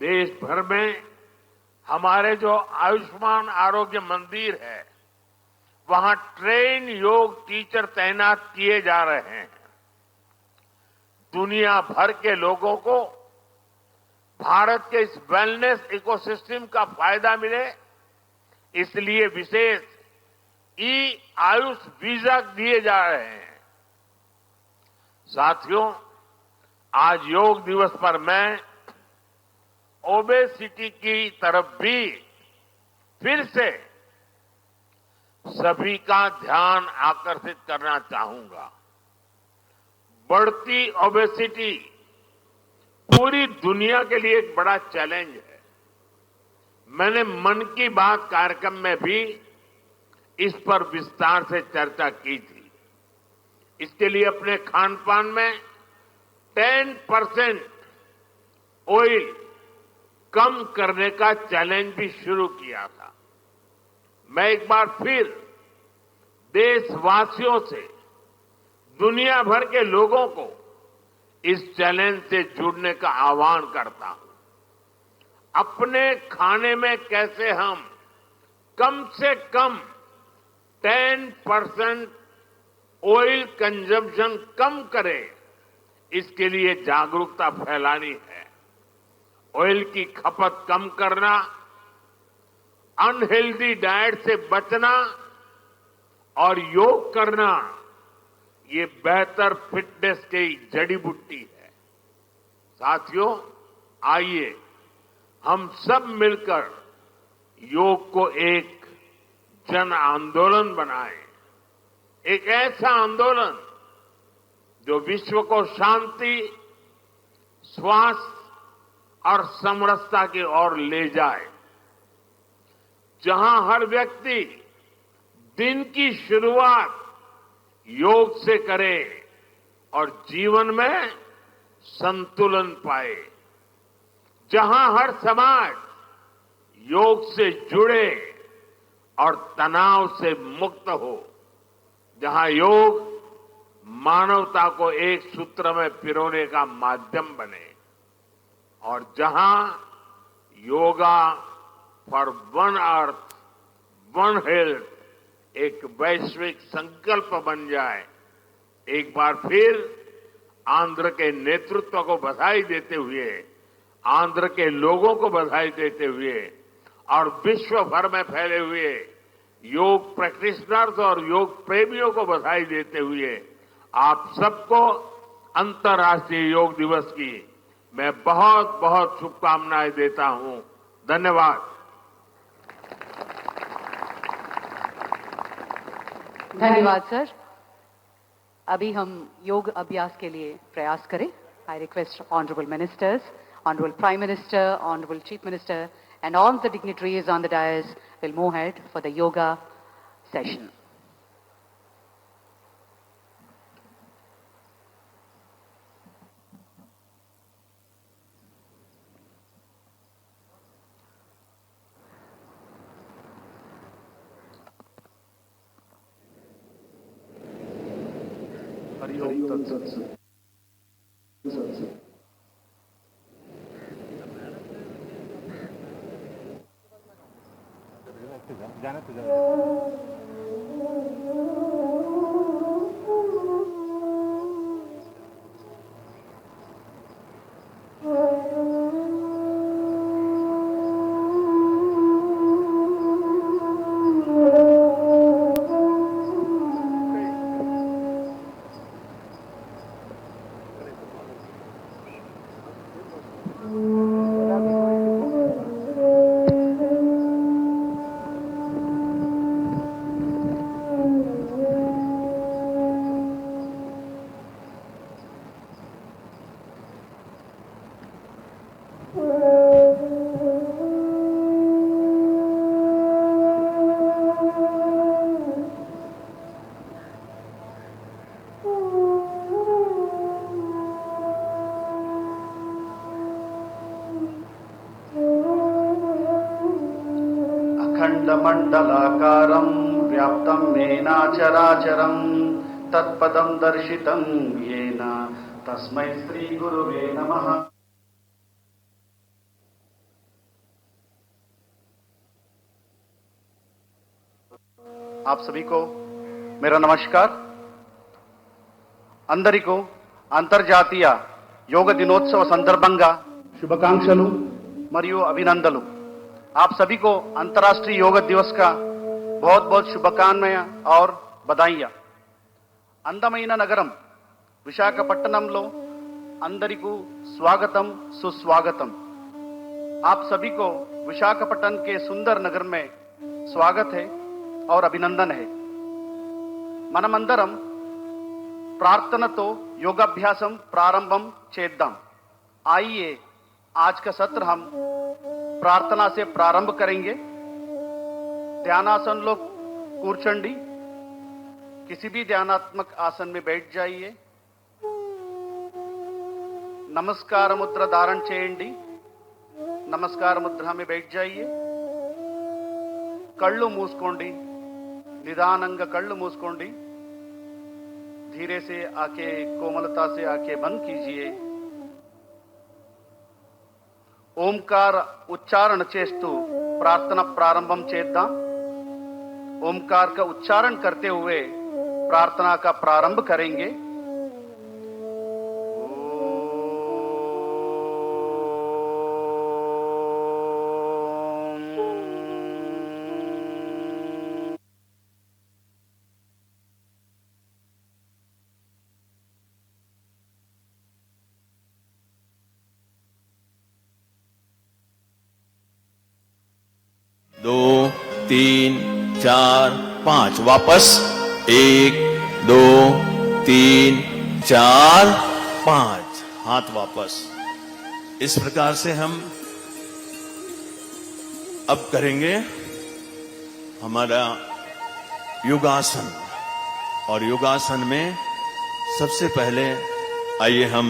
देश भर में हमारे जो आयुष्मान आरोग्य मंदिर है, वहां ट्रेन योग टीचर तैनात किए जा रहे हैं। दुनिया भर के लोगों को भारत के इस वेलनेस इकोसिस्टम का फायदा मिले, इसलिए विशेष ई आयुष वीजा दिए जा रहे हैं। साथियों, आज योग दिवस पर मैं ओबेसिटी की तरफ भी फिर से सभी का ध्यान आकर्षित करना चाहूंगा। बढ़ती ओबेसिटी पूरी दुनिया के लिए एक बड़ा चैलेंज है। मैंने मन की बात कार्यक्रम में भी इस पर विस्तार से चर्चा की थी। इसके लिए अपने खान पान में 10% ऑयल कम करने का चैलेंज भी शुरू किया था। मैं एक बार फिर देशवासियों से, दुनिया भर के लोगों को इस चैलेंज से जुड़ने का आह्वान करता हूं। अपने खाने में कैसे हम कम से कम 10% ऑयल कंजम्पशन कम करें, इसके लिए जागरूकता फैलानी है। ऑयल की खपत कम करना, अनहेल्दी डाइट से बचना और योग करना, ये बेहतर फिटनेस की जड़ी बूटी है। साथियों, आइए हम सब मिलकर योग को एक जन आंदोलन बनाएं। एक ऐसा आंदोलन जो विश्व को शांति, स्वास्थ्य और समरसता की ओर ले जाए। जहां हर व्यक्ति दिन की शुरुआत योग से करे और जीवन में संतुलन पाए। जहां हर समाज योग से जुड़े और तनाव से मुक्त हो। जहां योग मानवता को एक सूत्र में पिरोने का माध्यम बने। और जहां yoga for one earth one health एक वैश्विक संकल्प बन जाए। एक बार फिर आंध्र के नेतृत्व को बधाई देते हुए, आंध्र के लोगों को बधाई देते हुए और विश्व भर में फैले हुए योग प्रैक्टिशनर्स और योग प्रेमियों को बधाई देते हुए आप सबको अंतर्राष्ट्रीय योग दिवस की मैं बहुत बहुत शुभकामनाएं देता हूं। धन्यवाद। धन्यवाद सर। अभी हम योग अभ्यास के लिए प्रयास करें। I request honourable ministers, honourable prime minister, honourable chief minister and all the dignitaries on the dais will move ahead for the yoga session. अखण्डमण्डलाकारं व्याप्तं येन चराचरं तत्पदं दर्शितं येन तस्मै श्रीगुरुवे नमः। आप सभी को मेरा नमस्कार। अंदरिको अंतर्जातीय योग दिनोत्सव संदर्भंगा शुभकांक्षलु मरियु अभिनंदनलु। आप सभी को अंतर्राष्ट्रीय योग दिवस का बहुत बहुत शुभकामनाएं और बधाइयां। అందమైన నగరం విశాఖపట్నంలో అందరికీ स्वागतम सुस्वागतम। आप सभी को विशाखापट्टनम के सुंदर नगर में स्वागत है और अभिनंदन है। మనమందరం प्रार्थनातो योगाभ्यासम प्रारंभम చేద్దాం। आइए आज का सत्र हम प्रार्थना से प्रारंभ करेंगे। ध्यानासन लोग కూర్చోండి, किसी भी ध्यानात्मक आसन में बैठ जाइए। नमस्कार मुद्रा धारण చేయండి। नमस्कार मुद्रा में बैठ जाइए। कళ్ళు మూసుకోండి, निदानंगा कళ్ళు మూసుకోండి। धीरे से आंखें कोमलता से आंखें बंद कीजिए। ओमकार उच्चारण చేస్తూ प्रार्थना प्रारंभम చేద్దాం। ओमकार का उच्चारण करते हुए प्रार्थना का प्रारंभ करेंगे। दो, तीन, चार, पांच। वापस 1, 2, 3, 4, 5। हाथ वापस। इस प्रकार से हम अब करेंगे हमारा योगासन। और योगासन में सबसे पहले आइए हम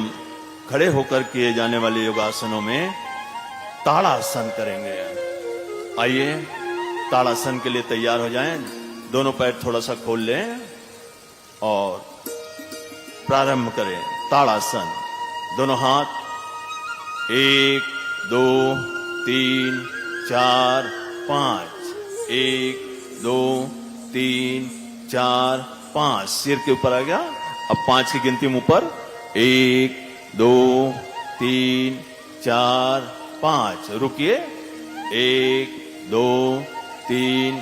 खड़े होकर किए जाने वाले योगासनों में ताड़ासन करेंगे। आइए ताड़ासन के लिए तैयार हो जाएं। दोनों पैर थोड़ा सा खोल लें और प्रारंभ करें ताड़ासन। दोनों हाथ 1, 2, 3, 4, 5। 1, 2, 3, 4, 5। सिर के ऊपर आ गया। अब 5 की गिनती मुंह पर। 1, 2, 3, 4, 5। रुकिए। 1, 2, 3,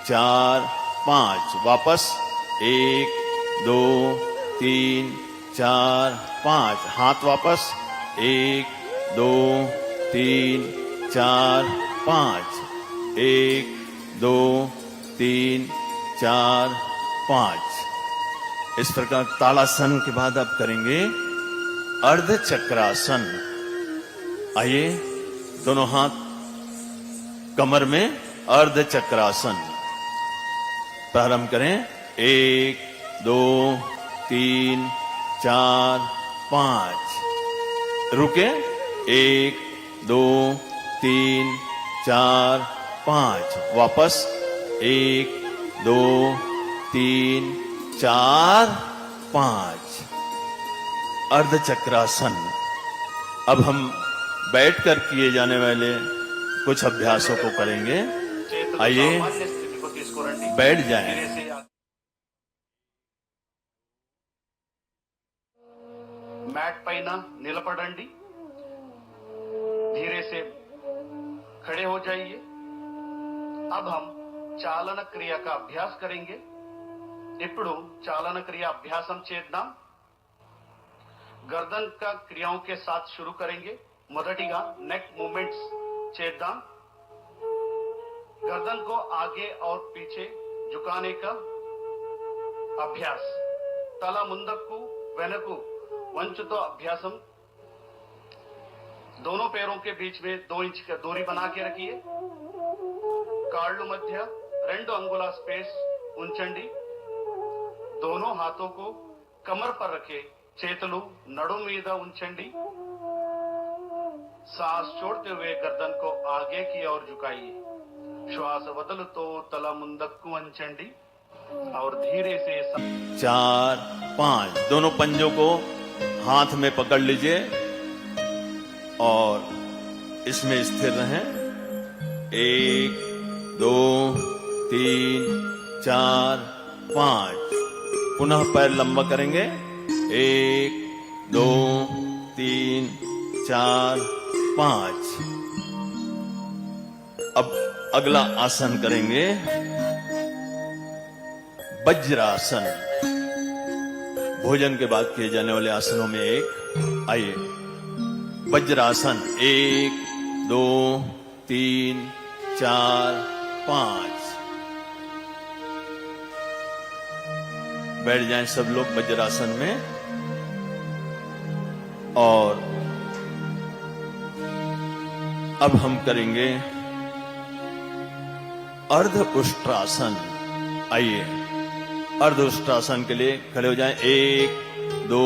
4, 5। वापस 1, 2, 3, 4, 5। हाथ वापस। 1, 2 3 4 5, 1 2 3 4 5। इस प्रकार ताड़ासन के बाद अब करेंगे अर्ध चक्रासन। आइए, दोनों हाथ कमर में अर्ध चक्रासन। प्रारंभ करें। 1 2 3 4 5। रुके। 1 2 3 4 5। वापस 1 2 3 4 5। अर्ध चक्रासन। अब हम बैठकर किए जाने वाले कुछ अभ्यासों को करेंगे। आइए, बैठ जाएं। मैट పైన నిలబడండి। धीरे से खड़े हो जाइए। अब हम चालन क्रिया का अभ्यास करेंगे। ఇప్పుడు चालन क्रिया अभ्यासम చేద్దాం। गर्दन का क्रियाओं के साथ शुरू करेंगे। మొదటిగా नेक मूवमेंट्स చేద్దాం। गर्दन को आगे और पीछे झुकाने का अभ्यास। తల ముందుకు వెనక్కు వంచుతో अभ्यासम। दोनों पैरों के बीच में 2 इंच का दूरी बना के रखिए। काళ్ళు మధ్య 2 अंगुला स्पेस ఉంచండి। दोनों हाथों को कमर पर रखे, చేతులు నడుం మీద ఉంచండి। सांस छोड़ते हुए गर्दन को आगे की ओर झुकाइए। श्वास వదులుతో తల ముందుకు వంచండి और धीरे से 4 5। दोनों पंजों को हाथ में पकड़ लीजिए और इसमें स्थिर रहें। 1 2 3 4 5। पुनः पैर लंबा करेंगे। 1 2 3 4 5। अब अगला आसन करेंगे वज्रासन। भोजन के बाद किए जाने वाले आसनों में एक। आइए, वज्रासन। 1 2 3 4 5। बैठ जाएं सब लोग वज्रासन में। और अब हम करेंगे अर्ध उष्ट्रासन। आइए, अर्ध उष्ट्रासन के लिए खड़े हो जाएं। 1 2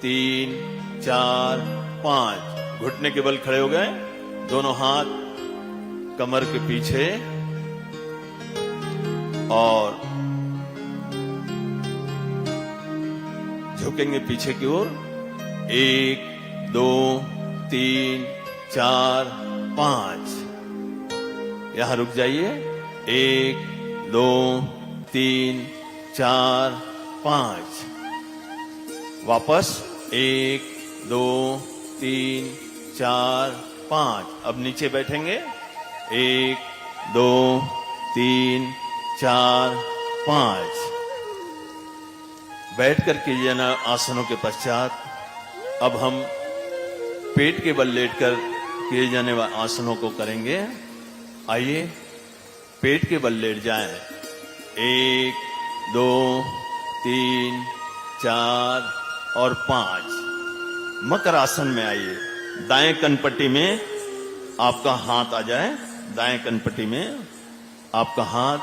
3 4 5। घुटने के बल खड़े हो गए। दोनों हाथ कमर के पीछे और झुकेंगे पीछे की ओर। 1 2 3 4 5। यहां रुक जाइए। 1 2 3 4 5। वापस 1 2 3 4 5। अब नीचे बैठेंगे। 1 2 3 4 5। बैठकर किए जाने आसनों के पश्चात अब हम पेट के बल लेटकर किए जाने वाले आसनों को करेंगे। आइए, पेट के बल लेट जाएं। 1 2 3 4 और 5। मकर आसन में आइए। दाएं कनपट्टी में आपका हाथ आ जाए। दाएं कनपट्टी में आपका हाथ,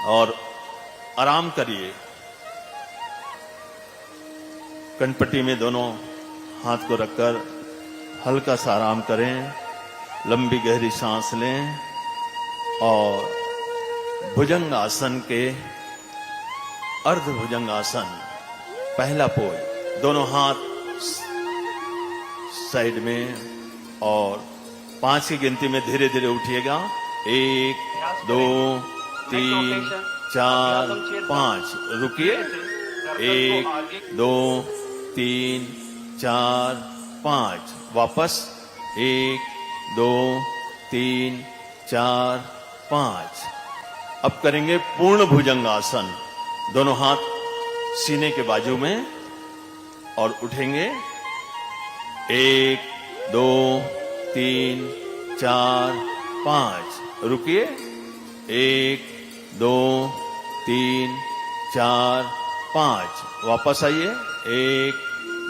और आराम करिए। कनपट्टी में दोनों हाथ को रखकर हल्का सा आराम करें। लंबी गहरी सांस लें और भुजंग आसन के अर्ध भुजंग आसन पहला पोज। दोनों हाथ साइड में और 5 की गिनती में धीरे धीरे उठिएगा। 1 2 3 4 5। रुकिए। 1 2 3 4 5। वापस 1 2 3 4 5। अब करेंगे पूर्ण भुजंगासन। दोनों हाथ सीने के बाजू में और उठेंगे। 1 2 3 4 5 रुकिए 1 2 3 4 5 वापस आइए 1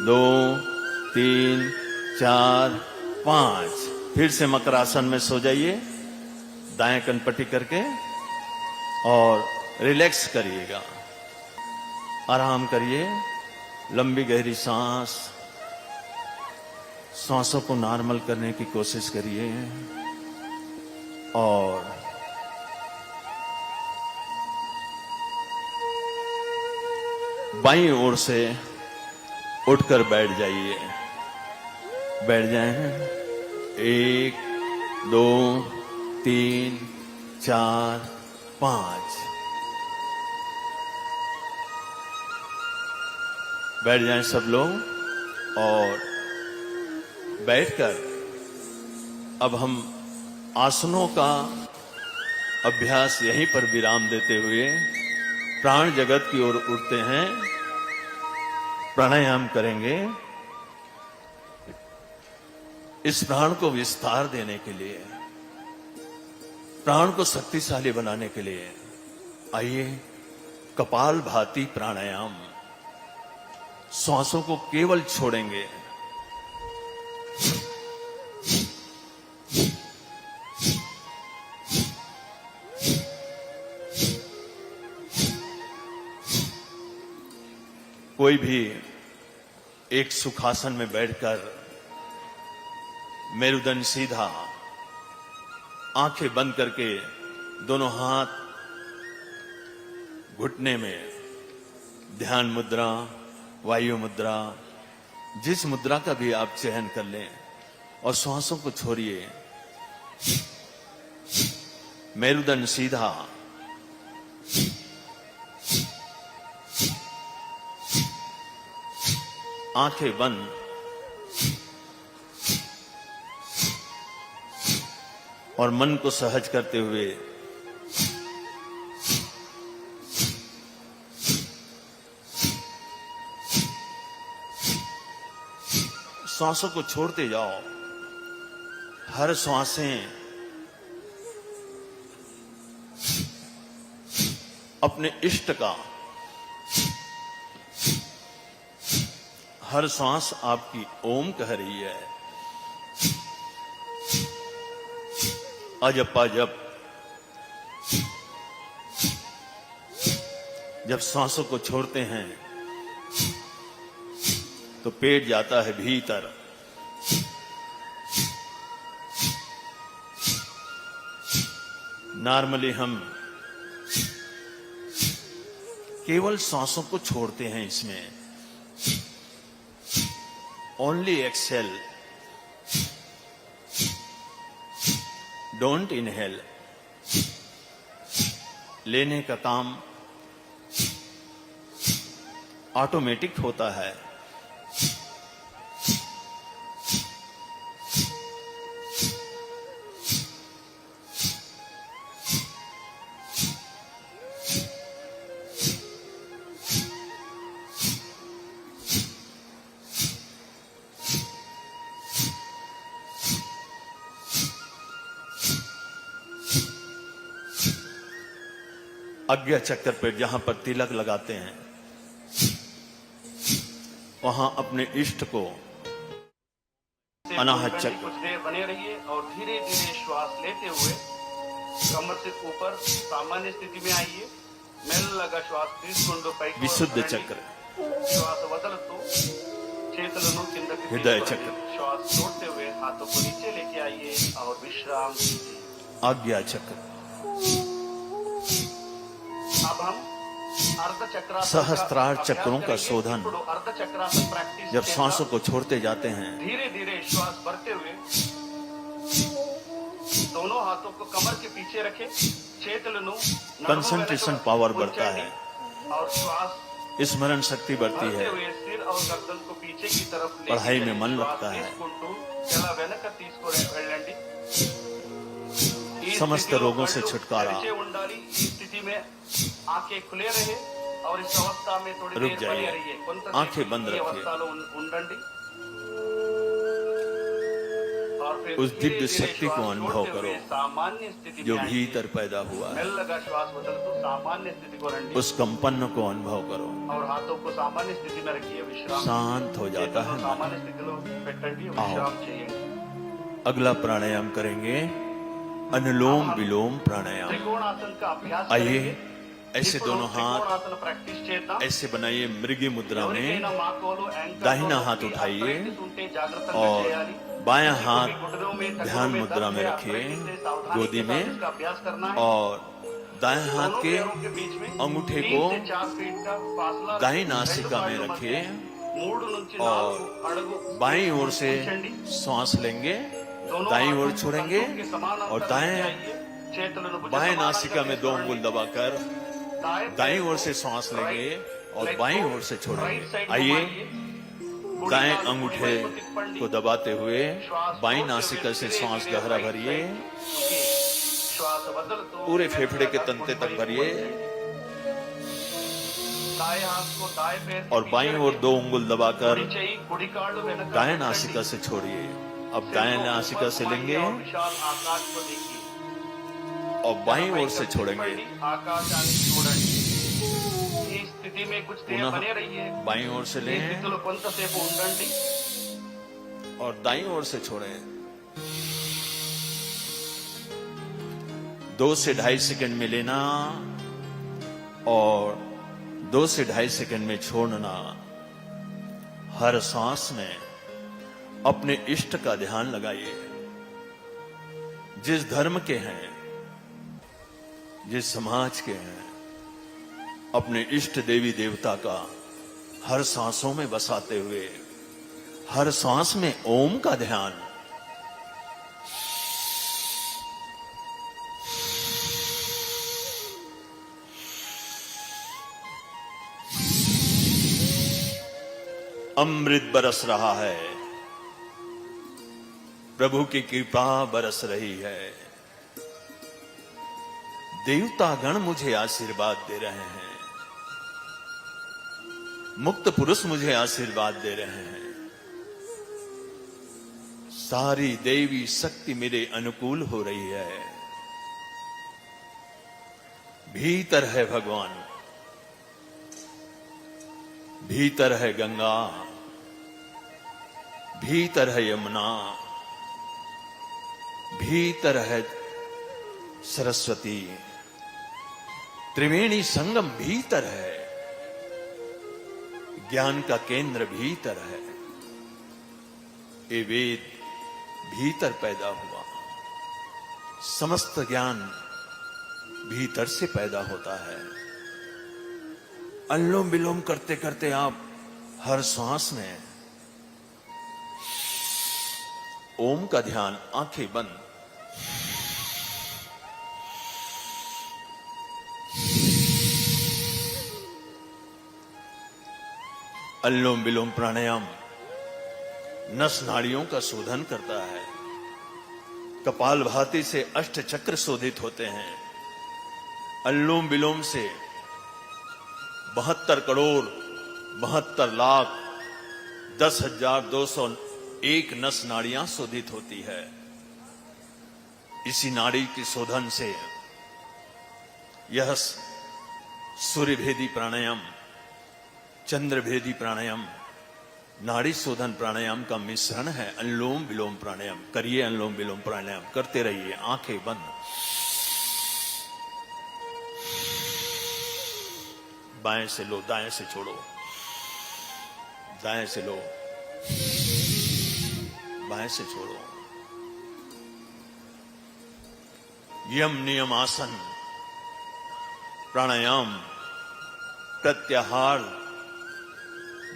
2 3 4 5 फिर से मकरासन में सो जाइए दाएं कनपट्टी करके और रिलैक्स करिएगा आराम करिए लंबी गहरी सांसों को नॉर्मल करने की कोशिश करिए और बाईं ओर से उठकर बैठ जाइए बैठ जाएं 1 2 3 4 5 बैठ जाएं सब लोग और बैठकर अब हम आसनों का अभ्यास यहीं पर विराम देते हुए प्राण जगत की ओर उठते हैं प्राणायाम करेंगे इस प्राण को विस्तार देने के लिए प्राण को शक्तिशाली बनाने के लिए आइए कपाल भाती प्राणायाम श्वासों को केवल छोड़ेंगे कोई भी एक सुखासन में बैठकर मेरुदंड सीधा आंखें बंद करके दोनों हाथ घुटने में ध्यान मुद्रा वायु मुद्रा जिस मुद्रा का भी आप चयन कर लें और श्वासों को छोड़िए मेरुदंड सीधा आंखें बंद और मन को सहज करते हुए श्वासों को छोड़ते जाओ हर श्वासें अपने इष्ट का हर श्वास आपकी ओम कह रही है अजपा जप जब सांसों को छोड़ते हैं तो पेट जाता है भीतर नॉर्मली हम केवल सांसों को छोड़ते हैं इसमें ओनली एक्सेल डोंट इनहेल लेने का काम ऑटोमेटिक होता है आज्ञा चक्र पर जहां पर तिलक लगाते हैं वहां अपने इष्ट को अनाहत चक्र कुछ देर बने रहिए और धीरे धीरे श्वास लेते हुए कमर से ऊपर सामान्य स्थिति में आइए मेल्लगा श्वास తీసుకుంటూ పైకి विशुद्ध चक्र श्वास వదలతో చేతులను కిందకి हृदय चक्र श्वास छोड़ते हुए हाथों को नीचे लेके आइए और विश्राम कीजिए आज्ञा चक्र अब हम अर्ध चक्रासन सहस्त्रार चक्रों का शोधन अर्ध चक्रासन प्रैक्टिस जब सांसों को छोड़ते जाते हैं धीरे धीरे श्वास भरते हुए दोनों हाथों को कमर के पीछे रखें చేతులను कंसंट्रेशन पावर बढ़ता है और श्वास स्मरण शक्ति बढ़ती है हुए सिर और गर्दन को पीछे की तरफ ले पढ़ाई में मन लगता है चला వెనక తీసుకొని వెళ్ళండి समस्त रोगों से छुटकारा ఉండాలి ఈ స్థితి में आंखें खुले रहे और इस अवस्था में थोड़ी रुक देर जाइए। बने रहिए आंखें बंद रखिए। अवस्था లో ఉండండి और फिर उस दिव्य धीरे-धीरे शक्ति को श्वास अनुभव छोड़ते हुए करो सामान्य स्थिति जो में आएंगे। भीतर पैदा हुआ है। మెల్లగా శ్వాస వదులుతూ సామాన్య స్థితికి రండి उस कंपन को अनुभव करो, और हाथों को सामान्य स्थिति में रखिए, विश्राम शांत हो जाता है చేతులను मन। सामान्य స్థితిలో పెట్టండి, विश्राम చేయండి। अगला प्राणायाम करेंगे अनुलोम विलोम प्राणायाम। त्रिकोण आसन का अभ्यास आइए करेंगे। ऐसे ఇప్పుడు दोनों हाथ त्रिकोणासन प्रैक्टिस చేద్దాం। ऐसे बनाइए मृगी मुद्रा में। ఎవరికైనా మాకోలు యాంకర్ दाहिना తో हाथ నొప్పి, उठाइए arthritis ఉంటే జాగ్రత్తగా और చేయాలి। बायां किसी को हाथ भी घुटनों में, टखनों ध्यान में मुद्रा दर्द में है, रखिए arthritis है, सावधानी गोदी के में, साथ इसका अभ्यास करना है। और दाएं हाथ दोनों के पैरों के बीच में अंगूठे 3 को से 4 फीट का फासला दाहिनी रखें। नासिका में రెండు रखिए काళ్ళ मध्य 3 నుంచి और 4 అడుగు बाईं ओर से ఉంచండి। सांस लेंगे, दोनों दाईं ओर हाथों छोड़ेंगे कंधों के समान और अंतर दाएं रखिए। చేతులను భుజ बाएं సమానంగా नासिका में 2 చేసుకోండి। अंगुल दबाकर दाईं ओर से सांस लेंगे और बाईं ओर से छोड़ेंगे। आइए दाएं अंगूठे को दबाते हुए बाईं नासिका से सांस गहरा भरिए, श्वास बदलतो पूरे फेफड़े के तंते तक भरिए दाएं हाथ को दाएं पैर के और पीछे बाईं ओर रखिए। 2 अंगुल दबाकर कुड़ी चई, कुड़ी काళ్ళు వెనక दाएं रखंడి। नासिका से छोड़िए। अब सिर दाएं को नासिका ऊपर से लेंगे घुमाइए और विशाल आकाश को देखिए। और बाईं ओर से छोड़ेंगे। ఆకాశాన్ని చూడండి। ఈ స్థితి में कुछ देर पुनः बने रहिए। बाईं ओर से ఈ लें స్థితిలో కొంతసేపు ఉండండి। और दाईं ओर से छोड़ें। 2 से 2.5 सेकंड में लेना और 2 से 2.5 सेकंड में छोड़ना। हर सांस में अपने इष्ट का ध्यान लगाइए। जिस धर्म के हैं, जिस समाज के हैं, अपने इष्ट देवी देवता का हर सांसों में बसाते हुए हर सांस में ओम का ध्यान। अमृत बरस रहा है, प्रभु की कृपा बरस रही है। देवता गण मुझे आशीर्वाद दे रहे हैं, मुक्त पुरुष मुझे आशीर्वाद दे रहे हैं। सारी देवी शक्ति मेरे अनुकूल हो रही है। भीतर है भगवान, भीतर है गंगा, भीतर है यमुना, भीतर है सरस्वती। त्रिवेणी संगम भीतर है, ज्ञान का केंद्र भीतर है। ये वेद भीतर पैदा हुआ, समस्त ज्ञान भीतर से पैदा होता है। अनुलोम विलोम करते करते आप हर सांस में ओम का ध्यान, आंखें बंद। अनुलोम विलोम प्राणायाम नस नाड़ियों का शोधन करता है। कपालभाति से अष्ट चक्र शोधित होते हैं। अनुलोम विलोम से 72 करोड़ 72 लाख 10,201 नस नाड़ियां शोधित होती है। इसी नाड़ी के शोधन से यह सूर्यभेदी प्राणायाम, चंद्रभेदी प्राणायाम, नाड़ी शोधन प्राणायाम का मिश्रण है। अनुलोम विलोम प्राणायाम करिए, अनुलोम विलोम प्राणायाम करते रहिए, आंखें बंद। बाएं से लो, दाएं से छोड़ो, दाएं से लो, बाएं से छोड़ो। यम नियम आसन, प्राणायाम, प्रत्याहार,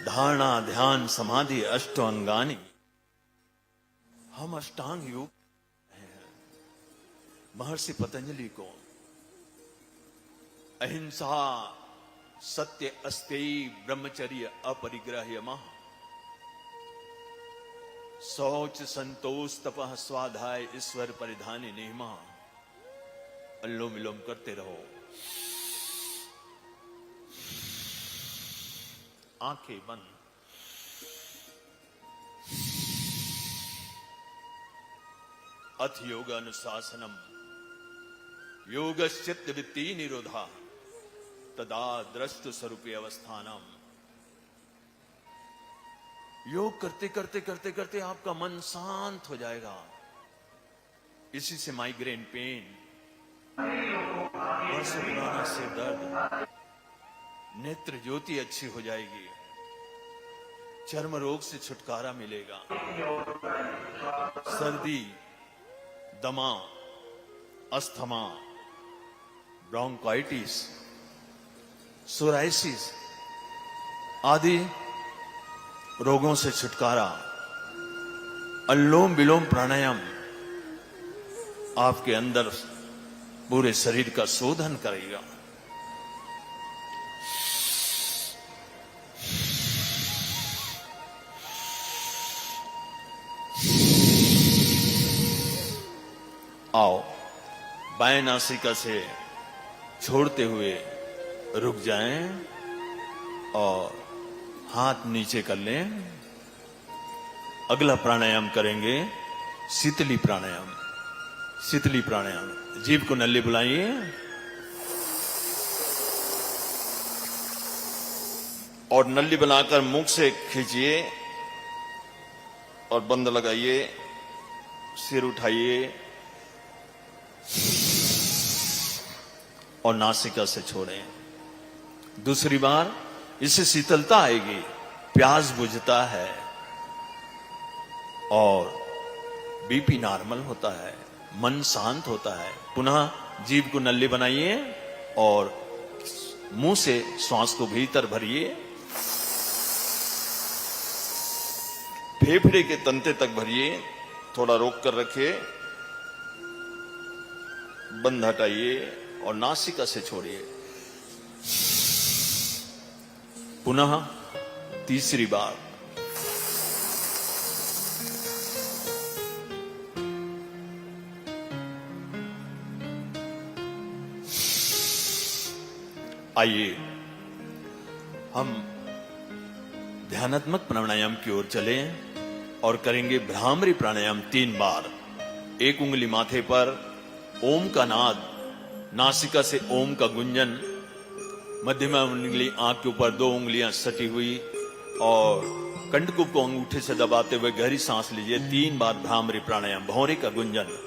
धारणा, ध्यान, समाधि, अष्टांगानी। हम अष्टांग योग हैं। महर्षि पतंजलि को अहिंसा, सत्य, अस्तेय, ब्रह्मचर्य, अपरिग्रह, शौच, संतोष, तपः, स्वाध्याय, ईश्वर परिधानी नियमा। अनुलोम विलोम करते रहो, आंखें बंद। अथ योग अनुशासनम योगश्चित्त वृत्ति निरोधा तदा द्रष्टु स्वरूपी अवस्थानम। योग करते करते करते करते आपका मन शांत हो जाएगा। इसी से माइग्रेन पेन, वर्ष पुराना सिर दर्द, नेत्र ज्योति अच्छी हो जाएगी, चर्म रोग से छुटकारा मिलेगा, सर्दी, दमा, अस्थमा, ब्रोंकाइटिस, सोराइसिस आदि रोगों से छुटकारा। अनुलोम विलोम प्राणायाम आपके अंदर पूरे शरीर का शोधन करेगा। आओ बाएं नासिका से छोड़ते हुए रुक जाएं और हाथ नीचे कर लें। अगला प्राणायाम करेंगे शीतली प्राणायाम। शीतली प्राणायाम, जीभ को नल्ली बुलाइए और नल्ली बनाकर मुख से खींचिए और बंद लगाइए। सिर उठाइए और नासिका से छोड़ें। दूसरी बार इससे शीतलता आएगी, प्यास बुझता है और बीपी नॉर्मल होता है, मन शांत होता है। पुनः जीभ को नल्ली बनाइए और मुंह से श्वास को भीतर भरिए, फेफड़े के तंते तक भरिए, थोड़ा रोक कर रखिए, बंद हटाइए और नासिका से छोड़िए। पुनः तीसरी बार आइए हम ध्यानात्मक प्राणायाम की ओर चलें और करेंगे भ्रामरी प्राणायाम 3 बार। एक उंगली माथे पर, ओम का नाद, नासिका से ओम का गुंजन, मध्यमा उंगली आंख के ऊपर, 2 उंगलियां सटी हुई और कंठकुप को अंगूठे से दबाते हुए गहरी सांस लीजिए। 3 बार भ्रामरी प्राणायाम, भौरे का गुंजन।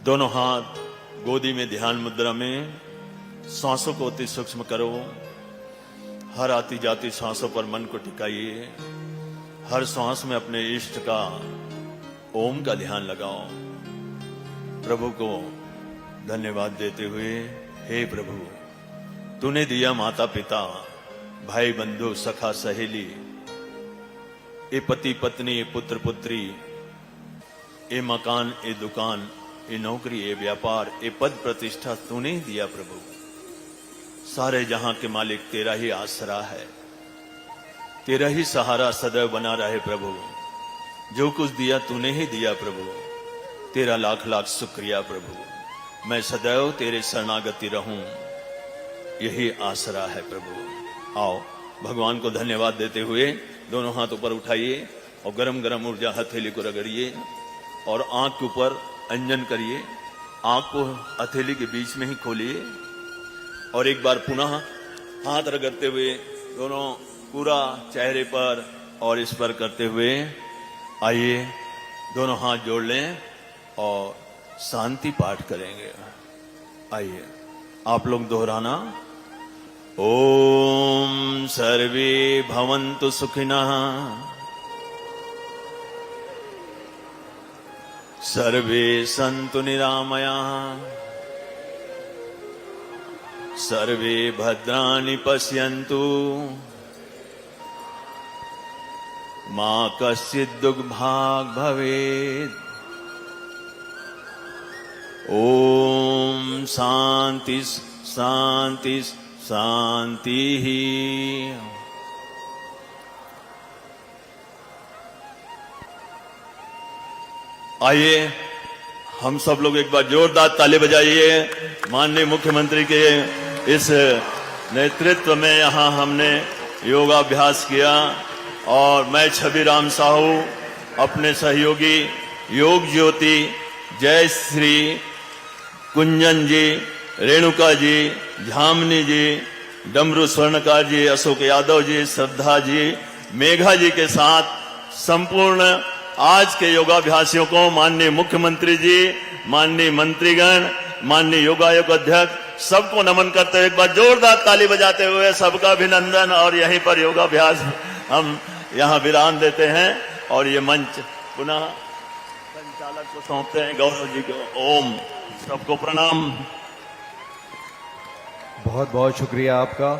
दोनों हाथ गोदी में ध्यान मुद्रा में, सांसों को अति सूक्ष्म करो। हर आती जाती सांसों पर मन को टिकाइए। हर सांस में अपने इष्ट का, ओम का ध्यान लगाओ। प्रभु को धन्यवाद देते हुए, हे प्रभु, तूने दिया माता पिता, भाई बंधु, सखा सहेली, ये पति पत्नी, ये पुत्र पुत्री, ये मकान, ये दुकान, ये नौकरी, ये व्यापार, ये पद प्रतिष्ठा तूने ही दिया प्रभु। सारे जहां के मालिक तेरा ही आसरा है, तेरा ही सहारा सदैव बना रहे प्रभु। जो कुछ दिया तूने ही दिया प्रभु, तेरा लाख लाख शुक्रिया प्रभु। मैं सदैव तेरे शरणागति रहूं, यही आसरा है प्रभु। आओ भगवान को धन्यवाद देते हुए दोनों हाथ ऊपर उठाइए और गरम गरम ऊर्जा हथेली को रगड़िए और आंख के ऊपर अंजन करिए। आंख को हथेली के बीच में ही खोलिए और एक बार पुनः हाथ रगड़ते हुए दोनों पूरा चेहरे पर और इस पर करते हुए आइए दोनों हाथ जोड़ लें और शांति पाठ करेंगे। आइए आप लोग दोहराना। ओम सर्वे भवन्तु सुखिनः, सर्वे सन्तु निरामयाः, सर्वे भद्राणि पश्यन्तु मा कश्चित् दुर्भाग् भवेत्। ओम शांति शांति शांति। आइए हम सब लोग एक बार जोरदार ताली बजाइए। माननीय मुख्यमंत्री के इस नेतृत्व में यहां हमने योगाभ्यास किया और मैं छविराम साहू, अपने सहयोगी योग ज्योति, जय श्री, कुंजन जी, रेणुका जी, झामनी जी, डमरू स्वर्णकार जी, अशोक यादव जी, श्रद्धा जी, मेघा जी के साथ संपूर्ण आज के योगाभ्यासियों को माननीय मुख्यमंत्री जी, माननीय मंत्रीगण, माननीय योगायोग अध्यक्ष सबको नमन करते हुए एक बार जोरदार ताली बजाते हुए सबका अभिनंदन। और यहीं पर योगाभ्यास हम यहां विराम देते हैं और ये मंच पुनः संचालक को सौंपते हैं, गौरव जी को। ओम, सबको प्रणाम। बहुत बहुत शुक्रिया आपका।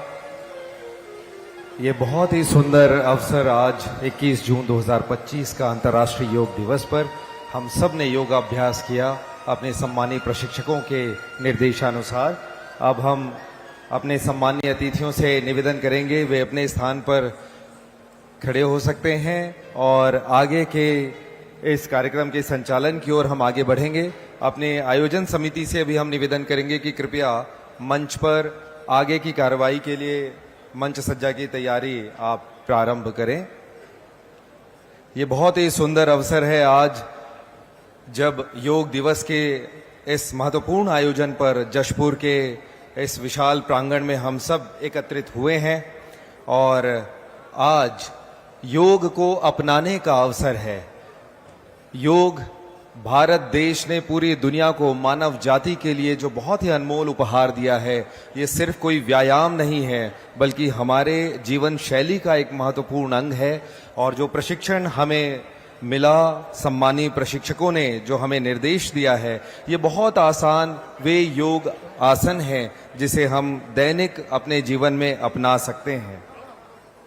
ये बहुत ही सुंदर अवसर आज 21 जून 2025 का अंतर्राष्ट्रीय योग दिवस पर हम सब ने योगाभ्यास किया अपने सम्मानीय प्रशिक्षकों के निर्देशानुसार। अब हम अपने सम्मानीय अतिथियों से निवेदन करेंगे वे अपने स्थान पर खड़े हो सकते हैं और आगे के इस कार्यक्रम के संचालन की ओर हम आगे बढ़ेंगे। अपने आयोजन समिति से भी हम निवेदन करेंगे कि कृपया मंच पर आगे की कार्रवाई के लिए मंच सज्जा की तैयारी आप प्रारंभ करें। ये बहुत ही सुंदर अवसर है आज जब योग दिवस के इस महत्वपूर्ण आयोजन पर जशपुर के इस विशाल प्रांगण में हम सब एकत्रित हुए हैं और आज योग को अपनाने का अवसर है। योग भारत देश ने पूरी दुनिया को मानव जाति के लिए जो बहुत ही अनमोल उपहार दिया है, ये सिर्फ कोई व्यायाम नहीं है बल्कि हमारे जीवन शैली का एक महत्वपूर्ण अंग है। और जो प्रशिक्षण हमें मिला, सम्मानीय प्रशिक्षकों ने जो हमें निर्देश दिया है, ये बहुत आसान वे योग आसन हैं जिसे हम दैनिक अपने जीवन में अपना सकते हैं।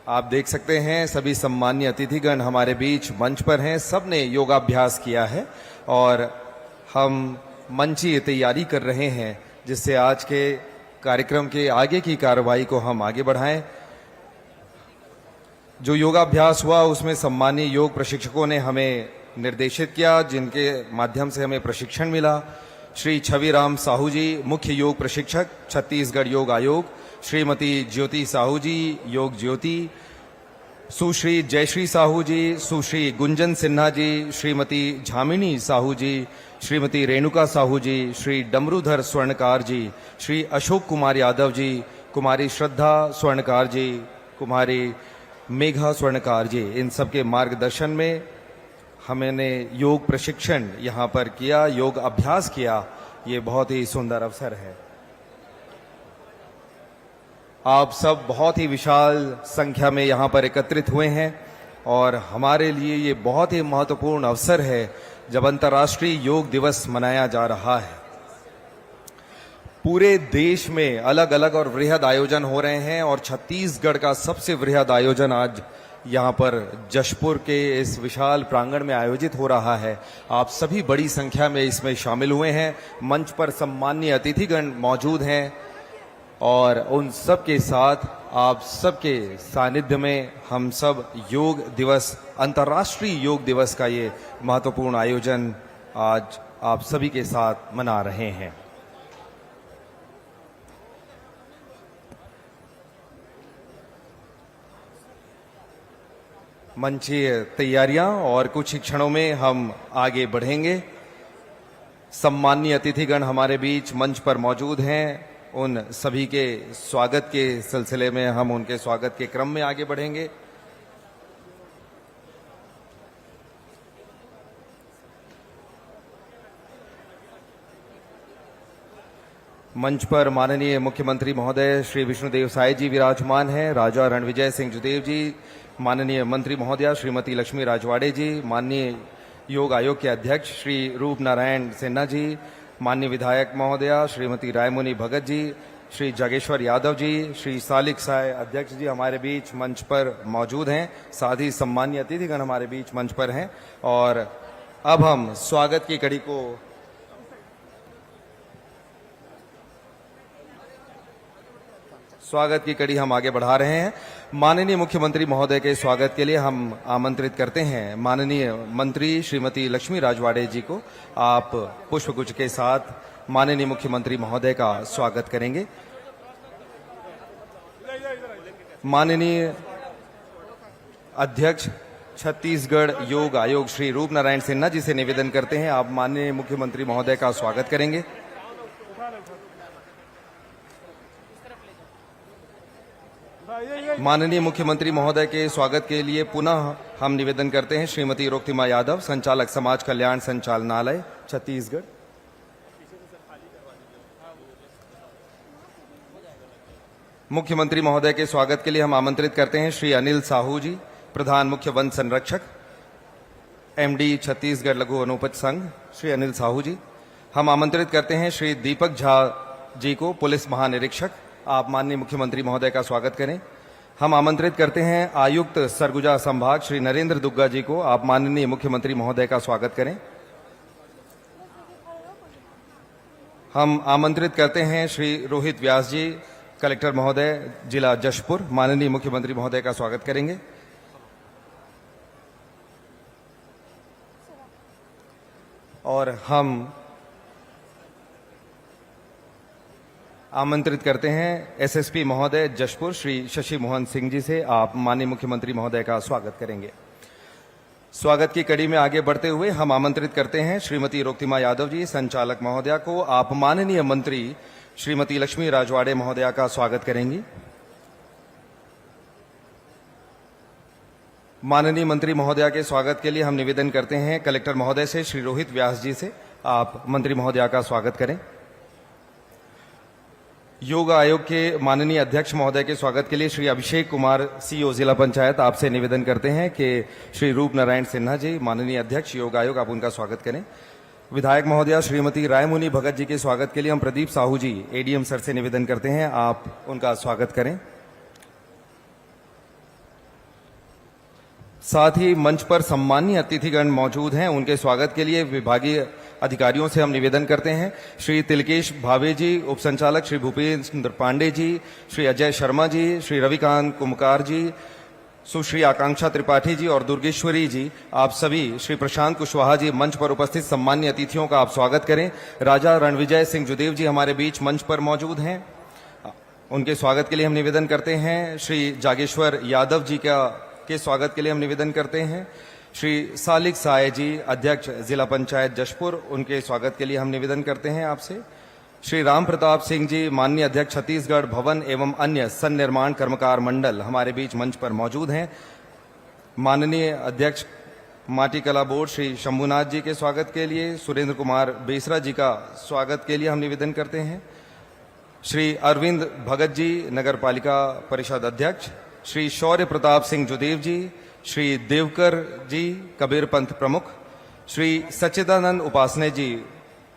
आप देख सकते हैं सभी सम्मानीय अतिथिगण हमारे बीच मंच पर हैं, सब ने योगाभ्यास किया है और हम मंची तैयारी कर रहे हैं जिससे आज के कार्यक्रम के आगे की कार्रवाई को हम आगे बढ़ाएं। जो योगाभ्यास हुआ उसमें सम्मानीय योग प्रशिक्षकों ने हमें निर्देशित किया, जिनके माध्यम से हमें प्रशिक्षण मिला। श्री छविराम साहू जी, मुख्य योग प्रशिक्षक, छत्तीसगढ़ योग आयोग, श्रीमती ज्योति साहू जी, योग ज्योति, सुश्री जयश्री साहू जी, सुश्री गुंजन सिन्हा जी, श्रीमती झामिनी साहू जी, श्रीमती रेणुका साहू जी, श्री डमरूधर स्वर्णकार जी, श्री अशोक कुमार यादव जी, कुमारी श्रद्धा स्वर्णकार जी, कुमारी मेघा स्वर्णकार जी, इन सबके मार्गदर्शन में हमने योग प्रशिक्षण यहाँ पर किया, योग अभ्यास किया। ये बहुत ही सुंदर अवसर है। आप सब बहुत ही विशाल संख्या में यहाँ पर एकत्रित हुए हैं और हमारे लिए ये बहुत ही महत्वपूर्ण अवसर है जब अंतर्राष्ट्रीय योग दिवस मनाया जा रहा है। पूरे देश में अलग अलग और वृहद आयोजन हो रहे हैं और छत्तीसगढ़ का सबसे वृहद आयोजन आज यहाँ पर जशपुर के इस विशाल प्रांगण में आयोजित हो रहा है। आप सभी बड़ी संख्या में इसमें शामिल हुए हैं। मंच पर सम्मानीय अतिथिगण मौजूद हैं और उन सब के साथ आप सबके सानिध्य में हम सब योग दिवस, अंतर्राष्ट्रीय योग दिवस का ये महत्वपूर्ण आयोजन आज आप सभी के साथ मना रहे हैं। मंचीय तैयारियां और कुछ ही क्षणों में हम आगे बढ़ेंगे। सम्मानीय अतिथिगण हमारे बीच मंच पर मौजूद हैं। उन सभी के स्वागत के सिलसिले में हम उनके स्वागत के क्रम में आगे बढ़ेंगे। मंच पर माननीय मुख्यमंत्री महोदय श्री विष्णुदेव साय जी विराजमान हैं, राजा रणविजय सिंह जुदेव जी, माननीय मंत्री महोदया श्रीमती लक्ष्मी राजवाड़े जी, माननीय योग आयोग के अध्यक्ष श्री रूप नारायण सिन्हा जी, माननीय विधायक महोदया श्रीमती रायमुनी भगत जी, श्री जागेश्वर यादव जी, श्री सालिक साय अध्यक्ष जी हमारे बीच मंच पर मौजूद हैं। साथ ही सम्मानीय अतिथिगण हमारे बीच मंच पर हैं। और अब हम स्वागत की कड़ी हम आगे बढ़ा रहे हैं। माननीय मुख्यमंत्री महोदय के स्वागत के लिए हम आमंत्रित करते हैं माननीय मंत्री श्रीमती लक्ष्मी राजवाड़े जी को। आप पुष्पगुच्छ के साथ माननीय मुख्यमंत्री महोदय का स्वागत करेंगे। माननीय अध्यक्ष छत्तीसगढ़ योग आयोग श्री रूप नारायण सिन्हा जी से निवेदन करते हैं, आप माननीय मुख्यमंत्री महोदय का स्वागत करेंगे। माननीय मुख्यमंत्री महोदय के स्वागत के लिए पुनः हम निवेदन करते हैं श्रीमती रोक्तिमा यादव, संचालक समाज कल्याण संचालनालय छत्तीसगढ़। मुख्यमंत्री महोदय के स्वागत के लिए हम आमंत्रित करते हैं श्री अनिल साहू जी, प्रधान मुख्य वन संरक्षक एमडी छत्तीसगढ़ लघु वनोपज संघ, श्री अनिल साहू जी। हम आमंत्रित करते हैं श्री दीपक झा जी को, पुलिस महानिरीक्षक, आप माननीय मुख्यमंत्री महोदय का स्वागत करें। हम आमंत्रित करते हैं आयुक्त सरगुजा संभाग श्री नरेंद्र दुग्गा जी को, आप माननीय मुख्यमंत्री महोदय का स्वागत करें। हम आमंत्रित करते हैं श्री रोहित व्यास जी, कलेक्टर महोदय जिला जशपुर, माननीय मुख्यमंत्री महोदय का स्वागत करेंगे। और हम आमंत्रित करते हैं एसएसपी महोदय जशपुर श्री शशि मोहन सिंह जी से, आप माननीय मुख्यमंत्री महोदय का स्वागत करेंगे। स्वागत की कड़ी में आगे बढ़ते हुए हम आमंत्रित करते हैं श्रीमती रोक्तिमा यादव जी, संचालक महोदया को, आप माननीय मंत्री श्रीमती लक्ष्मी राजवाड़े महोदया का स्वागत करेंगी। माननीय मंत्री महोदया के स्वागत के लिए हम निवेदन करते हैं कलेक्टर महोदय से श्री रोहित व्यास जी से, आप मंत्री महोदया का स्वागत करें। योग आयोग के माननीय अध्यक्ष महोदय के स्वागत के लिए श्री अभिषेक कुमार सीओ जिला पंचायत, आपसे निवेदन करते हैं कि श्री रूप नारायण सिन्हा जी, माननीय अध्यक्ष योग आयोग, आप उनका स्वागत करें। विधायक महोदया श्रीमती रायमुनी भगत जी के स्वागत के लिए हम प्रदीप साहू जी एडीएम सर से निवेदन करते हैं, आप उनका स्वागत करें। साथ ही मंच पर सम्मानीय अतिथिगण मौजूद हैं, उनके स्वागत के लिए विभागीय अधिकारियों से हम निवेदन करते हैं श्री तिलकेश भावे जी, उप संचालक श्री भूपेंद्र पांडे जी, श्री अजय शर्मा जी, श्री रविकांत कुमकार जी, सुश्री आकांक्षा त्रिपाठी जी और दुर्गेश्वरी जी, आप सभी, श्री प्रशांत कुशवाहा जी, मंच पर उपस्थित सम्मान्य अतिथियों का आप स्वागत करें। राजा रणविजय सिंह जुदेव जी हमारे बीच मंच पर मौजूद हैं, उनके स्वागत के लिए हम निवेदन करते हैं। श्री जागेश्वर यादव जी के स्वागत के लिए हम निवेदन करते हैं। श्री सालिक साय जी, अध्यक्ष जिला पंचायत जशपुर, उनके स्वागत के लिए हम निवेदन करते हैं आपसे। श्री राम प्रताप सिंह जी, माननीय अध्यक्ष छत्तीसगढ़ भवन एवं अन्य सन्निर्माण कर्मकार मंडल, हमारे बीच मंच पर मौजूद हैं। माननीय अध्यक्ष माटी कला बोर्ड श्री शंभुनाथ जी के स्वागत के लिए सुरेंद्र कुमार बेसरा जी का स्वागत के लिए हम निवेदन करते हैं। श्री अरविंद भगत जी, नगर पालिका परिषद अध्यक्ष, श्री शौर्य प्रताप सिंह जुदेव जी, श्री देवकर जी, कबीर पंथ प्रमुख, श्री सच्चिदानंद उपासने जी,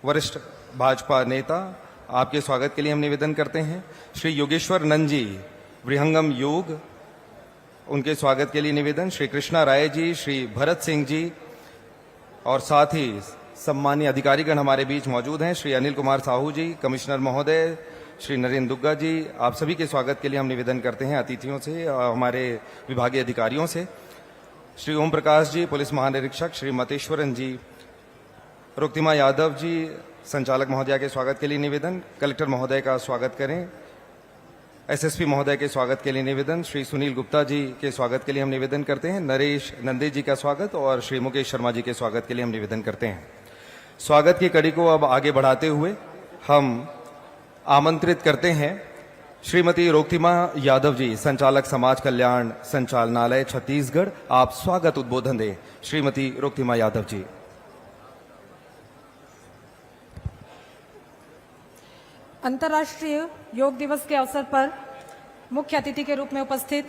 वरिष्ठ भाजपा नेता, आपके स्वागत के लिए हम निवेदन करते हैं। श्री योगेश्वर नंद जी, विहंगम योग, उनके स्वागत के लिए निवेदन। श्री कृष्णा राय जी, श्री भरत सिंह जी और साथ ही सम्मानीय अधिकारीगण हमारे बीच मौजूद हैं। श्री अनिल कुमार साहू जी, कमिश्नर महोदय, श्री नरेंद्र दुग्गा जी, आप सभी के स्वागत के लिए हम निवेदन करते हैं अतिथियों से, हमारे विभागीय अधिकारियों से। श्री ओम प्रकाश जी, पुलिस महानिरीक्षक, श्री मतेश्वरन जी, रोक्तिमा यादव जी, संचालक महोदया के स्वागत के लिए निवेदन। कलेक्टर महोदय का स्वागत करें। एसएसपी महोदय के स्वागत के लिए निवेदन। श्री सुनील गुप्ता जी के स्वागत के लिए हम निवेदन करते हैं। नरेश नंदे जी का स्वागत और श्री मुकेश शर्मा जी के स्वागत के लिए हम निवेदन करते हैं। स्वागत की कड़ी को अब आगे बढ़ाते हुए हम आमंत्रित करते हैं श्रीमती रोक्तिमा यादव जी, संचालक समाज कल्याण संचालनालय छत्तीसगढ़, आप स्वागत उद्बोधन दें। श्रीमती रोक्तिमा यादव जी। अंतर्राष्ट्रीय योग दिवस के अवसर पर मुख्य अतिथि के रूप में उपस्थित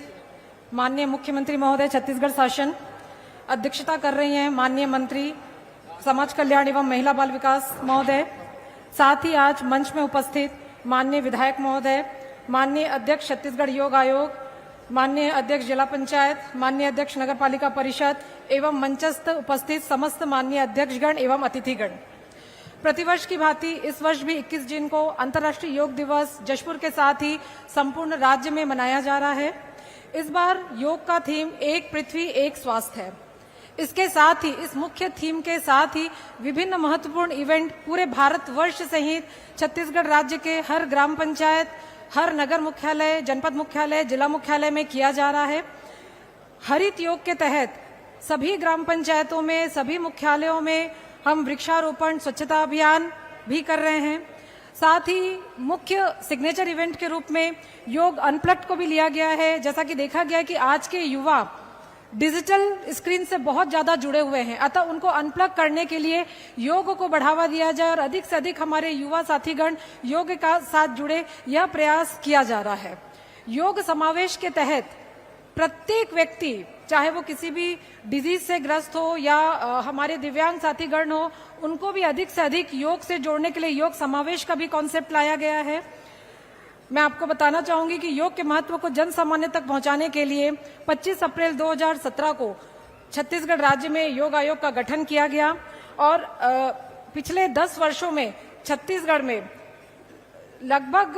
माननीय मुख्यमंत्री महोदय छत्तीसगढ़ शासन, अध्यक्षता कर रही हैं माननीय मंत्री समाज कल्याण एवं महिला बाल विकास महोदय, साथ ही आज मंच में उपस्थित माननीय विधायक महोदय, माननीय अध्यक्ष छत्तीसगढ़ योग आयोग, माननीय अध्यक्ष जिला पंचायत, माननीय अध्यक्ष नगर पालिका परिषद एवं मंचस्थ उपस्थित समस्त माननीय अध्यक्षगण एवं अतिथिगण, प्रतिवर्ष की भांति इस वर्ष भी 21 जून को अंतर्राष्ट्रीय योग दिवस जशपुर के साथ ही संपूर्ण राज्य में मनाया जा रहा है। इस बार योग का थीम एक पृथ्वी एक स्वास्थ्य है। इसके साथ ही, इस मुख्य थीम के साथ ही विभिन्न महत्वपूर्ण इवेंट पूरे भारतवर्ष सहित छत्तीसगढ़ राज्य के हर ग्राम पंचायत, हर नगर मुख्यालय, जनपद मुख्यालय, जिला मुख्यालय में किया जा रहा है। हरित योग के तहत सभी ग्राम पंचायतों में, सभी मुख्यालयों में हम वृक्षारोपण स्वच्छता अभियान भी कर रहे हैं। साथ ही मुख्य सिग्नेचर इवेंट के रूप में योग अनप्लग्ड को भी लिया गया है। जैसा कि देखा गया कि आज के युवा डिजिटल स्क्रीन से बहुत ज्यादा जुड़े हुए हैं, अतः उनको अनप्लग करने के लिए योग को बढ़ावा दिया जाए और अधिक से अधिक हमारे युवा साथीगण योग के साथ जुड़े, यह प्रयास किया जा रहा है। योग समावेश के तहत प्रत्येक व्यक्ति, चाहे वो किसी भी डिजीज से ग्रस्त हो या हमारे दिव्यांग साथीगण हो, उनको भी अधिक से अधिक योग से जोड़ने के लिए योग समावेश का भी कॉन्सेप्ट लाया गया है। मैं आपको बताना चाहूंगी कि योग के महत्व को जन सामान्य तक पहुंचाने के लिए 25 अप्रैल 2017 को छत्तीसगढ़ राज्य में योग आयोग का गठन किया गया और पिछले 10 वर्षों में छत्तीसगढ़ में लगभग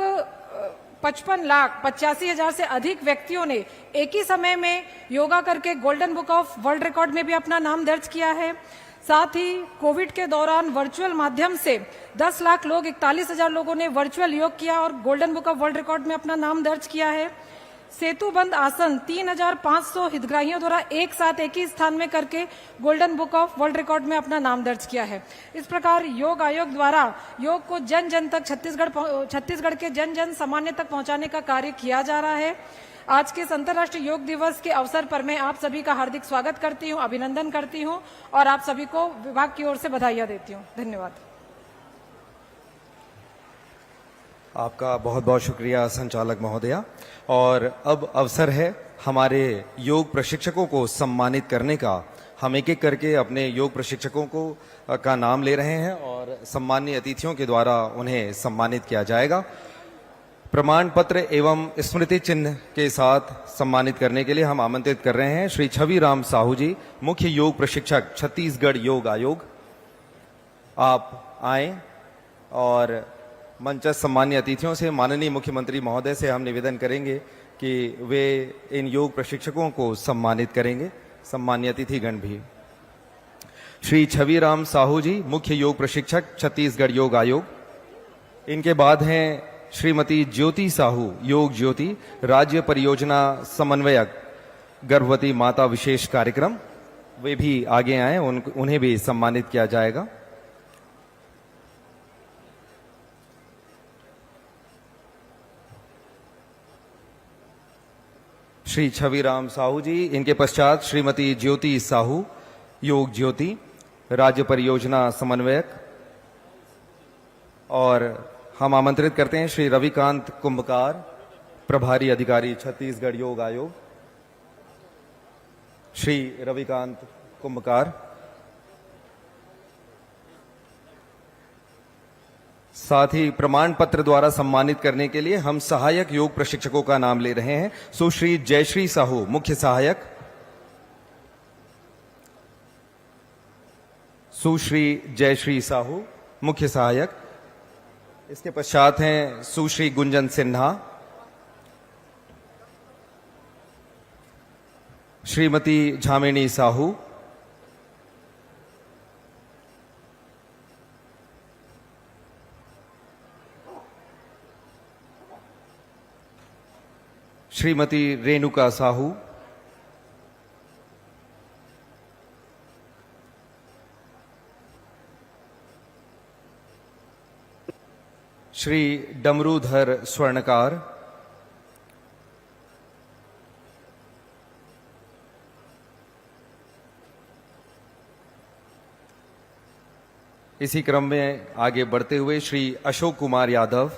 55,85,000 से अधिक व्यक्तियों ने एक ही समय में योगा करके golden book of world record में भी अपना नाम दर्ज किया है। साथ ही कोविड के दौरान वर्चुअल माध्यम से 10 लाख लोग, 41,000 लोगों ने वर्चुअल योग किया और golden book of world record में अपना नाम दर्ज किया है। सेतुबंद आसन 3,500 हितग्राहियों द्वारा एक साथ एक ही स्थान में करके golden book of world record में अपना नाम दर्ज किया है। इस प्रकार योग आयोग द्वारा योग को जन जन तक, छत्तीसगढ़ के जन जन सामान्य तक पहुंचाने का कार्य किया जा रहा है। आज के अंतर्राष्ट्रीय योग दिवस के अवसर पर मैं आप सभी का हार्दिक स्वागत करती हूं, अभिनंदन करती हूं और आप सभी को विभाग की ओर से बधाइयां देती हूं। धन्यवाद। आपका बहुत बहुत शुक्रिया संचालक महोदया। और अब अवसर है हमारे योग प्रशिक्षकों को सम्मानित करने का। हम एक एक करके अपने योग प्रशिक्षकों को का नाम ले रहे हैं और सम्मानीय अतिथियों के द्वारा उन्हें सम्मानित किया जाएगा। प्रमाण पत्र एवं स्मृति चिन्ह के साथ सम्मानित करने के लिए हम आमंत्रित कर रहे हैं श्री छविराम साहू जी, मुख्य योग प्रशिक्षक छत्तीसगढ़ योग आयोग। आप आए और मंचस्थ सम्मानीय अतिथियों से, माननीय मुख्यमंत्री महोदय से हम निवेदन करेंगे कि वे इन योग प्रशिक्षकों को सम्मानित करेंगे, सम्मानीय अतिथिगण भी। श्री छविराम साहू जी, मुख्य योग प्रशिक्षक छत्तीसगढ़ योग आयोग। इनके बाद हैं श्रीमती ज्योति साहू, योग ज्योति, राज्य परियोजना समन्वयक, गर्भवती माता विशेष कार्यक्रम। वे भी आगे आए, उन्हें भी सम्मानित किया जाएगा। श्री छविराम साहू जी, इनके पश्चात श्रीमती ज्योति साहू, योग ज्योति, राज्य परियोजना समन्वयक। और हम आमंत्रित करते हैं श्री रविकांत कुंभकार, प्रभारी अधिकारी छत्तीसगढ़ योग आयोग। श्री रविकांत कुंभकार। साथ ही प्रमाण पत्र द्वारा सम्मानित करने के लिए हम सहायक योग प्रशिक्षकों का नाम ले रहे हैं। सुश्री जयश्री साहू, मुख्य सहायक। सुश्री जयश्री साहू, मुख्य सहायक। इसके पश्चात हैं सुश्री गुंजन सिन्हा, श्रीमती झामेनी साहू, श्रीमती रेणुका साहू, श्री डमरूधर स्वर्णकार, इसी क्रम में आगे बढ़ते हुए श्री अशोक कुमार यादव,